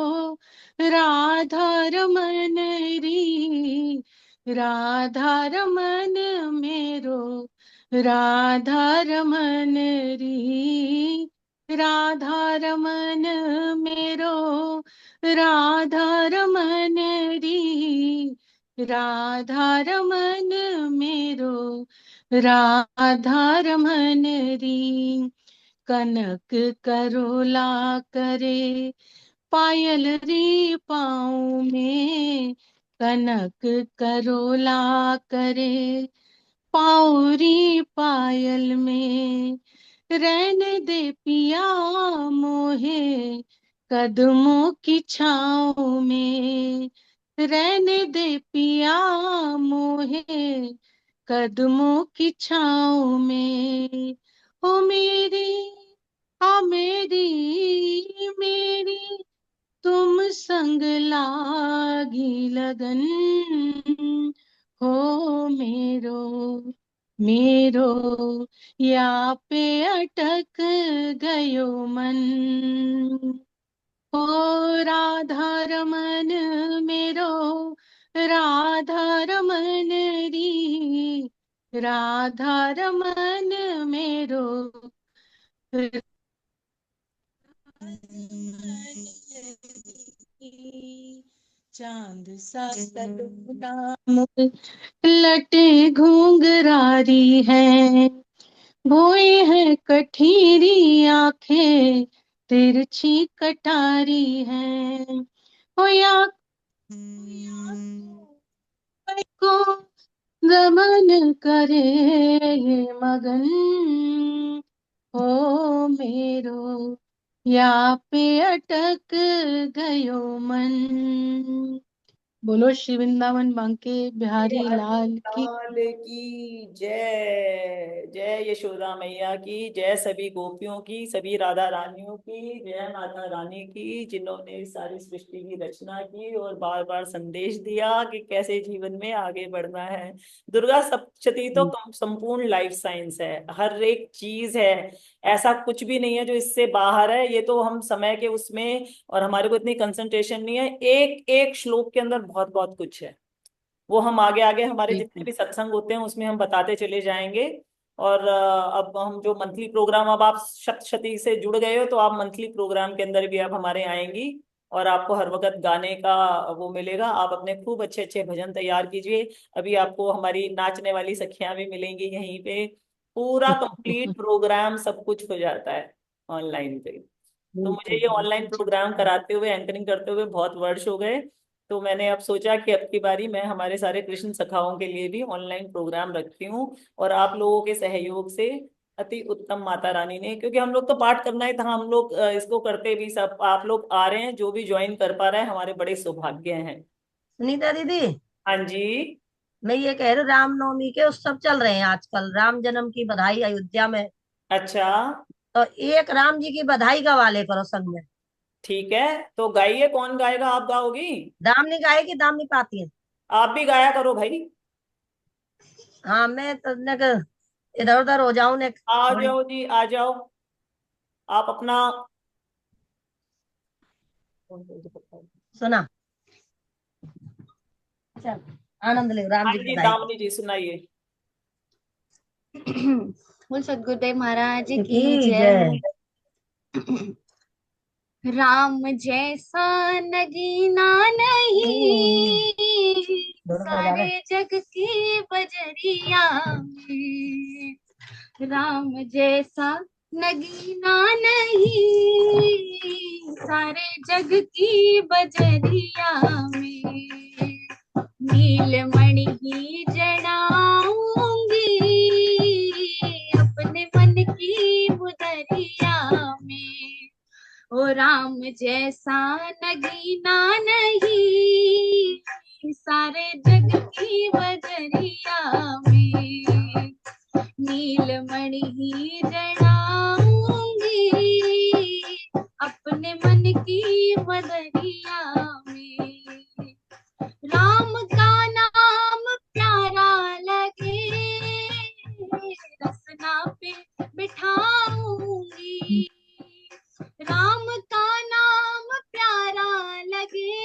राधा रमन री, राधा रमन मेरो राधा रमन री, राधा रमन मेरो राधा रमन री, राधा रमन मेरो राधा रमन री, कनक करोला करे पायल री पाँव में, कनक करोला करे पाउरी पायल में, रहने दे पिया मोहे कदमों की छाँव में, रहने दे पिया मोहे कदमों की छाँव में, ओ मेरी आ मेरी मेरी तुम संग लागी लगन, हो मेरो मेरो या पे अटक गयो मन, हो राधा रमन मेरो राधा रमन री, राधा रमन मेरो चांद सा सलोना मुख लटे घुंघरारी है, भोए है कठीरी आंखें तिरछी कटारी है, होया को गमन करे ये मगन, हो मेरो या पे अटक गयो मन, बोलो श्री वृंदावन बांके बिहारी हरि लाल की। लाल की जय। जय यशोदा मैया की जय, सभी गोपियों की, सभी राधा रानियों की जय, माता रानी की, जिन्होंने इस सारी सृष्टि की रचना की और बार बार संदेश दिया कि कैसे जीवन में आगे बढ़ना है। दुर्गा सप्तशती तो संपूर्ण लाइफ साइंस है, हर एक चीज है, ऐसा कुछ भी नहीं है जो इससे बाहर है। ये तो हम समय के उसमें, और हमारे को इतनी कंसंट्रेशन नहीं है, एक एक श्लोक के अंदर बहुत बहुत कुछ है। वो हम आगे आगे हमारे जितने बिल्कुल। भी सत्संग होते हैं उसमें हम बताते चले जाएंगे। और अब हम जो मंथली प्रोग्राम, अब आप सप्तशती से जुड़ गए हो तो आप मंथली प्रोग्राम के अंदर भी आप हमारे आएंगी, और आपको हर वक्त गाने का वो मिलेगा। आप अपने खूब अच्छे अच्छे भजन तैयार कीजिए। अभी आपको हमारी नाचने वाली सखियां भी मिलेंगी यहीं पे। पूरा कंप्लीट प्रोग्राम सब कुछ हो जाता है ऑनलाइन पे। तो मुझे बिल्कुल ये ऑनलाइन बिल्कुल। प्रोग्राम कराते हुए, एंकरिंग करते हुए बहुत वर्ष हो गए। तो मैंने अब सोचा कि अब की बारी मैं हमारे सारे कृष्ण सखाओं के लिए भी ऑनलाइन प्रोग्राम रखती हूँ, और आप लोगों के सहयोग से अति उत्तम माता रानी ने, क्योंकि हम लोग तो पाठ करना ही था, हम लोग इसको करते भी, सब आप लोग आ रहे हैं, जो भी ज्वाइन कर पा रहे हैं हमारे बड़े सौभाग्य हैं। सुनीता दीदी, हाँ जी। मैं ये कह रही हूँ, रामनवमी के उत्सव चल रहे हैं आजकल, राम जन्म की बधाई अयोध्या में। अच्छा। तो एक राम जी की बधाई का वाले करो संग में। ठीक है, तो गाइए, कौन गाएगा, आप गाओगी? दामनी गाएगी, दामनी पाती है। आप भी गाया करो भाई। हाँ, मैं तो इधर उधर हो जाऊं ने आ थोड़ी। जाओ जी, आ जाओ। आप अपना। सुना, चल आनंद ले राम हाँ जी की जी, बधाई दामिनी जी सुनाइए। बोल सदगुरुदेव महाराज की की जय। जय। राम जैसा नगीना नहीं, दोनों को बजा ले। सारे जग की बजरिया में। राम जैसा नगीना नहीं, सारे जग की बजरिया में। नीलमणि ही जड़ाऊंगी, अपने मन की मुदरिया में। ओ राम जैसा नगीना नहीं, सारे जग की बजरिया में। नीलमणि ही जड़ाऊंगी, अपने मन की मदरिया में। राम का नाम प्यारा लगे, रसना पे बिठाऊंगी। राम का नाम प्यारा लगे,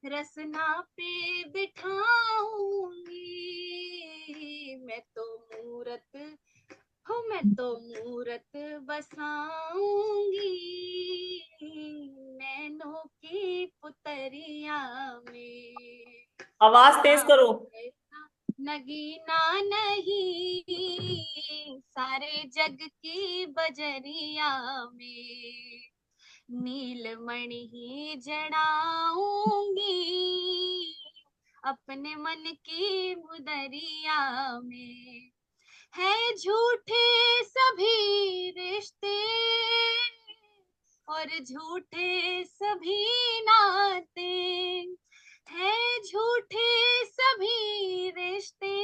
रसना पे बिठाऊंगी। मैं तो मूरत बसाऊंगी, नैनों की पुतरिया में। आवाज तेज राम करो। जैसा नगीना नहीं, सारे जग की बजरिया में। नीलमणि ही जड़ाऊंगी, अपने मन की मुदरिया में। है झूठे सभी रिश्ते, और झूठे सभी नाते। है झूठे सभी रिश्ते,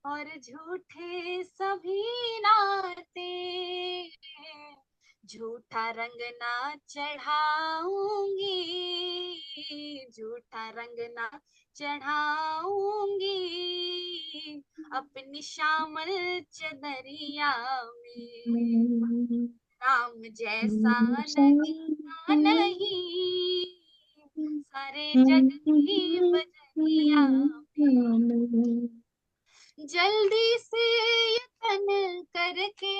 और झूठे सभी नाते। झूठा रंग ना चढ़ाऊंगी, झूठा रंग ना चढ़ाऊंगी, अपनी श्यामल चदरिया में। राम जैसा नगीना नहीं, सारे जग की बजरिया में। जल्दी से यतन करके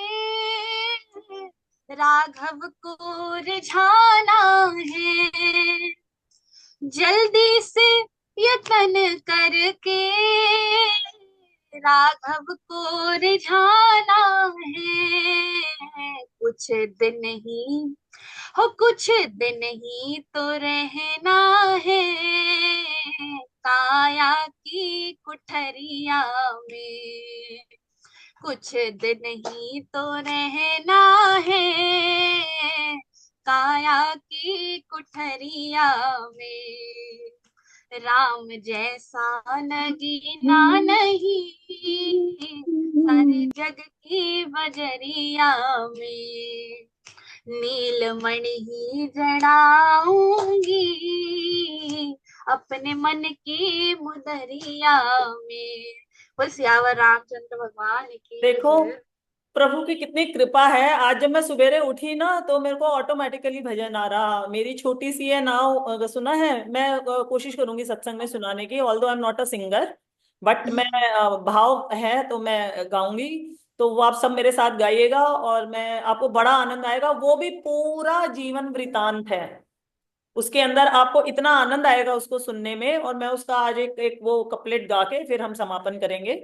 राघव को रिझाना है। जल्दी से यतन करके राघव को रिझाना है। कुछ दिन ही कुछ दिन ही तो रहना है, काया की कुठरिया में। कुछ दिन ही तो रहना है, काया की कुठरिया में, राम जैसा नगीना नहीं हर जग की बजरिया में, नीलमणि ही जड़ाऊंगी अपने मन की मुदरिया में। बोल सियावर रामचंद्र भगवान की देखो जय। प्रभु की कितनी कृपा है। आज जब मैं सवेरे उठी ना तो मेरे को ऑटोमेटिकली भजन आ रहा। मेरी छोटी सी है नाव, सुना है। मैं कोशिश करूंगी सत्संग में सुनाने की, although I am not a singer, but मैं भाव है तो मैं गाऊंगी। तो वो आप सब मेरे साथ गाइएगा और मैं आपको बड़ा आनंद आएगा। वो भी पूरा जीवन वृतांत है, उसके अंदर आपको इतना आनंद आएगा उसको सुनने में। और मैं उसका आज एक एक वो कपलेट गा के फिर हम समापन करेंगे।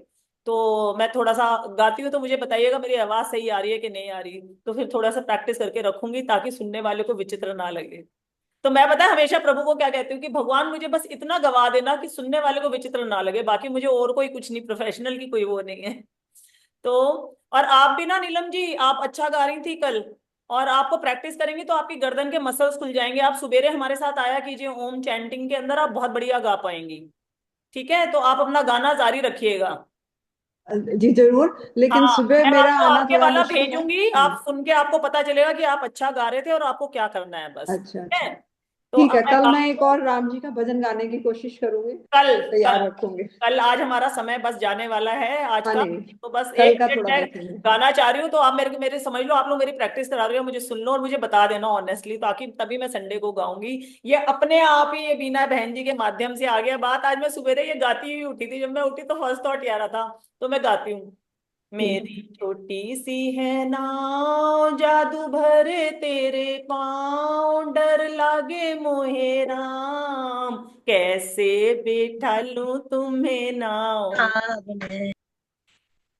तो मैं थोड़ा सा गाती हूँ तो मुझे बताइएगा मेरी आवाज सही आ रही है कि नहीं आ रही। तो फिर थोड़ा सा प्रैक्टिस करके रखूंगी ताकि सुनने वाले को विचित्र ना लगे। तो मैं पता है हमेशा प्रभु को क्या कहती हूँ कि भगवान मुझे बस इतना गवा देना कि सुनने वाले को विचित्र ना लगे, बाकी मुझे और कोई कुछ नहीं, प्रोफेशनल की कोई वो नहीं है। तो और आप भी ना नीलम जी, आप अच्छा गा रही थी कल, और आपको प्रैक्टिस करेंगी तो आपकी गर्दन के मसल्स खुल जाएंगे। आप सुबेरे हमारे साथ आया कीजिए ओम चैंटिंग के अंदर, आप बहुत बढ़िया गा पाएंगी। ठीक है, तो आप अपना गाना जारी रखिएगा। जी जरूर, लेकिन हाँ, सुबह मैं मेरा आपको आना आगे थोड़ा वाला मुश्किल है। भेजूंगी, आप सुन के आपको पता चलेगा कि आप अच्छा गा रहे थे और आपको क्या करना है बस। अच्छा ठीक अच्छा। है, तो ठीक अब है, मैं कल मैं गाती एक हूँ। और राम जी का भजन गाने की कोशिश करूंगी, कल कल तैयार रखूंगी। कल आज हमारा समय बस जाने वाला है आज हाँ का। नहीं, तो बस कल एक का मिनट थोड़ा मैं देखेंगे। गाना चाह रही हूँ, तो आप मेरे मेरे समझ लो, आप लोग मेरी प्रैक्टिस करा रहे हो, मुझे सुन लो और मुझे बता देना ऑनेस्टली, ताकि तभी मैं संडे को गाऊंगी। ये अपने आप ही ये बीना बहन जी के माध्यम से आ गया बात। आज मैं सुबह ये गाती हुई उठी थी, जब मैं उठी तो फर्स्ट थॉट ये आ रहा था, तो मैं गाती हूँ। ठीक मेरी छोटी सी है नाव, जादू भरे तेरे पाँव, डर लागे मोहे राम, कैसे बैठा लूं तुम्हें नाव, आपने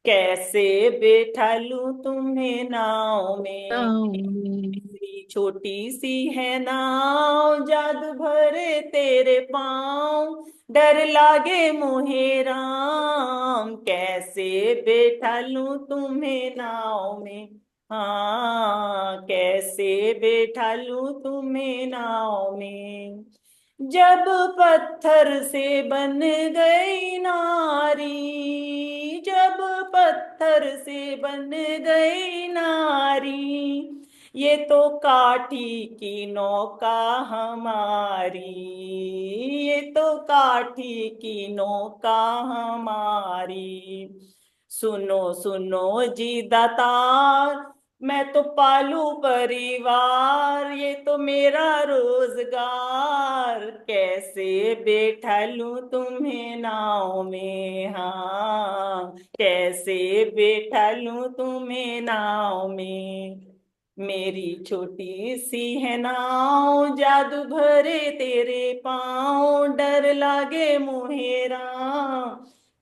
कैसे बैठा लूं तुम्हें नाव में। में मेरी छोटी सी है नाव, जादू भरे तेरे पाँव, डर लागे मोहे राम, कैसे बैठा लूं तुम्हें नाव में। हाँ, कैसे बैठा लूं तुम्हें नाव में। जब पत्थर से बन गई नारी, जब पत्थर से बन गई नारी, ये तो काठी की नौका हमारी, ये तो काठी की नौका हमारी। सुनो सुनो जी दातार, मैं तो पालू परिवार, ये तो मेरा रोजगार, कैसे बैठा लूं तुम्हें नाव में। हाँ, कैसे बैठा लूं तुम्हें नाव में। मेरी छोटी सी है नाव, जादू भरे तेरे पाँव, डर लागे मुहेरा,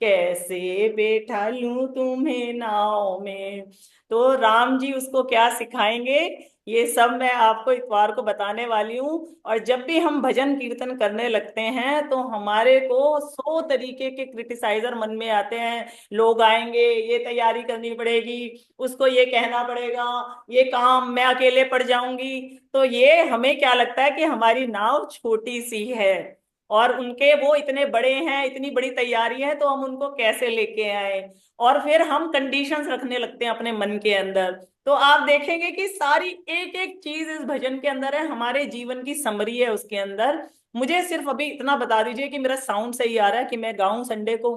कैसे बैठा लूं तुम्हें नाव में। तो राम जी उसको क्या सिखाएंगे, ये सब मैं आपको इतवार को बताने वाली हूँ। और जब भी हम भजन कीर्तन करने लगते हैं तो हमारे को 100 तरीके के क्रिटिसाइजर मन में आते हैं। लोग आएंगे, ये तैयारी करनी पड़ेगी, उसको ये कहना पड़ेगा, ये काम मैं अकेले पड़ जाऊंगी। तो ये हमें क्या लगता है कि हमारी नाव छोटी सी है और उनके वो इतने बड़े हैं, इतनी बड़ी तैयारी है, तो हम उनको कैसे लेके आए। और फिर हम कंडीशंस रखने लगते हैं अपने मन के अंदर। तो आप देखेंगे कि सारी एक एक चीज इस भजन के अंदर है, हमारे जीवन की समरी है उसके अंदर। मुझे सिर्फ अभी इतना बता दीजिए कि मेरा साउंड सही आ रहा है कि मैं गाऊं संडे को।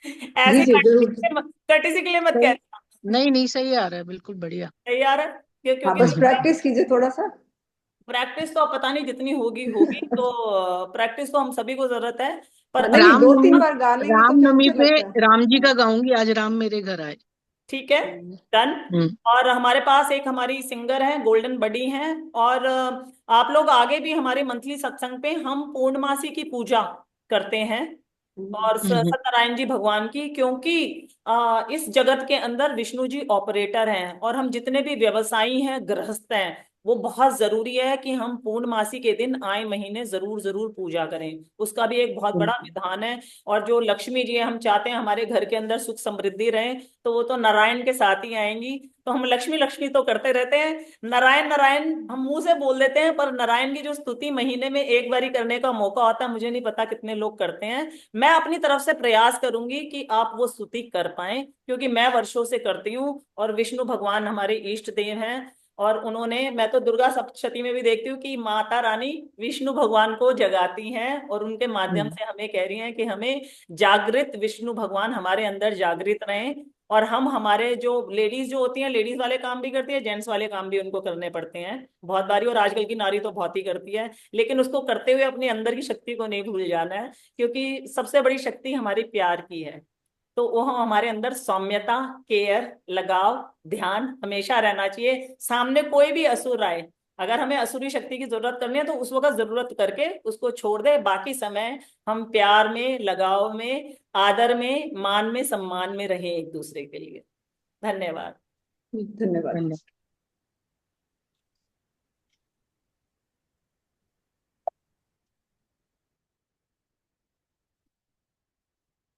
जी ऐसे जी जरूर। कटिसी के लिए मत सही। कहना। नहीं नहीं, सही आ रहा है, बिल्कुल बढ़िया। सही आ रहा है हाँ, क्योंकि बस प्रैक्टिस कीजिए थोड़ा सा। प्रैक्टिस तो अब पता नहीं जितनी होगी होगी, तो प्रैक्टिस तो हम सभी को जरूरत है। पर हाँ नहीं नहीं, दो रामनवमी, तीन बार गा लेंगे तो फिर रामनवमी मुझे पे लगता है। राम जी का गाऊंगी, आज राम मेरे घर आए। ठीक है, डन। हम्म। और हमारे पास एक हमारी सिंगर है, गोल्डन बडी हैं। और आप लोग आगे भी हमारे मंथली सत्संग पे हम पूर्णमासी की पूजा करते हैं और हम्म। सत्यनारायण जी भगवान की, क्योंकि इस जगत के अंदर विष्णु जी ऑपरेटर हैं और हम जितने भी व्यवसायी हैं, गृहस्थ हैं, वो बहुत जरूरी है कि हम पूर्णमासी के दिन आए महीने जरूर जरूर पूजा करें, उसका भी एक बहुत बड़ा विधान है। और जो लक्ष्मी जी है, हम चाहते हैं हमारे घर के अंदर सुख समृद्धि रहे, तो वो तो नारायण के साथ ही आएंगी। तो हम लक्ष्मी लक्ष्मी तो करते रहते हैं, नारायण नारायण हम मुंह से बोल देते हैं, पर नारायण की जो स्तुति महीने में एक बारी करने का मौका होता है, मुझे नहीं पता कितने लोग करते हैं। मैं अपनी तरफ से प्रयास करूंगी कि आप वो स्तुति कर पाए, क्योंकि मैं वर्षों से करती हूँ, और विष्णु भगवान हमारे इष्ट देव हैं। और उन्होंने, मैं तो दुर्गा सप्तशती में भी देखती हूँ कि माता रानी विष्णु भगवान को जगाती हैं, और उनके माध्यम से हमें कह रही हैं कि हमें जागृत विष्णु भगवान हमारे अंदर जागृत रहें। और हम, हमारे जो लेडीज जो होती हैं, लेडीज वाले काम भी करती है, जेंट्स वाले काम भी उनको करने पड़ते हैं बहुत बारी, और आजकल की नारी तो बहुत ही करती है, लेकिन उसको करते हुए अपने अंदर की शक्ति को नहीं भूल जाना है, क्योंकि सबसे बड़ी शक्ति हमारी प्यार की है। तो वो हमारे अंदर सौम्यता, केयर, लगाव, ध्यान हमेशा रहना चाहिए। सामने कोई भी असुर आए, अगर हमें असुरी शक्ति की जरूरत करनी है तो उस वक्त जरूरत करके उसको छोड़ दे, बाकी समय हम प्यार में, लगाव में, आदर में, मान में, सम्मान में रहें एक दूसरे के लिए। धन्यवाद। धन्यवाद। धन्यवाद।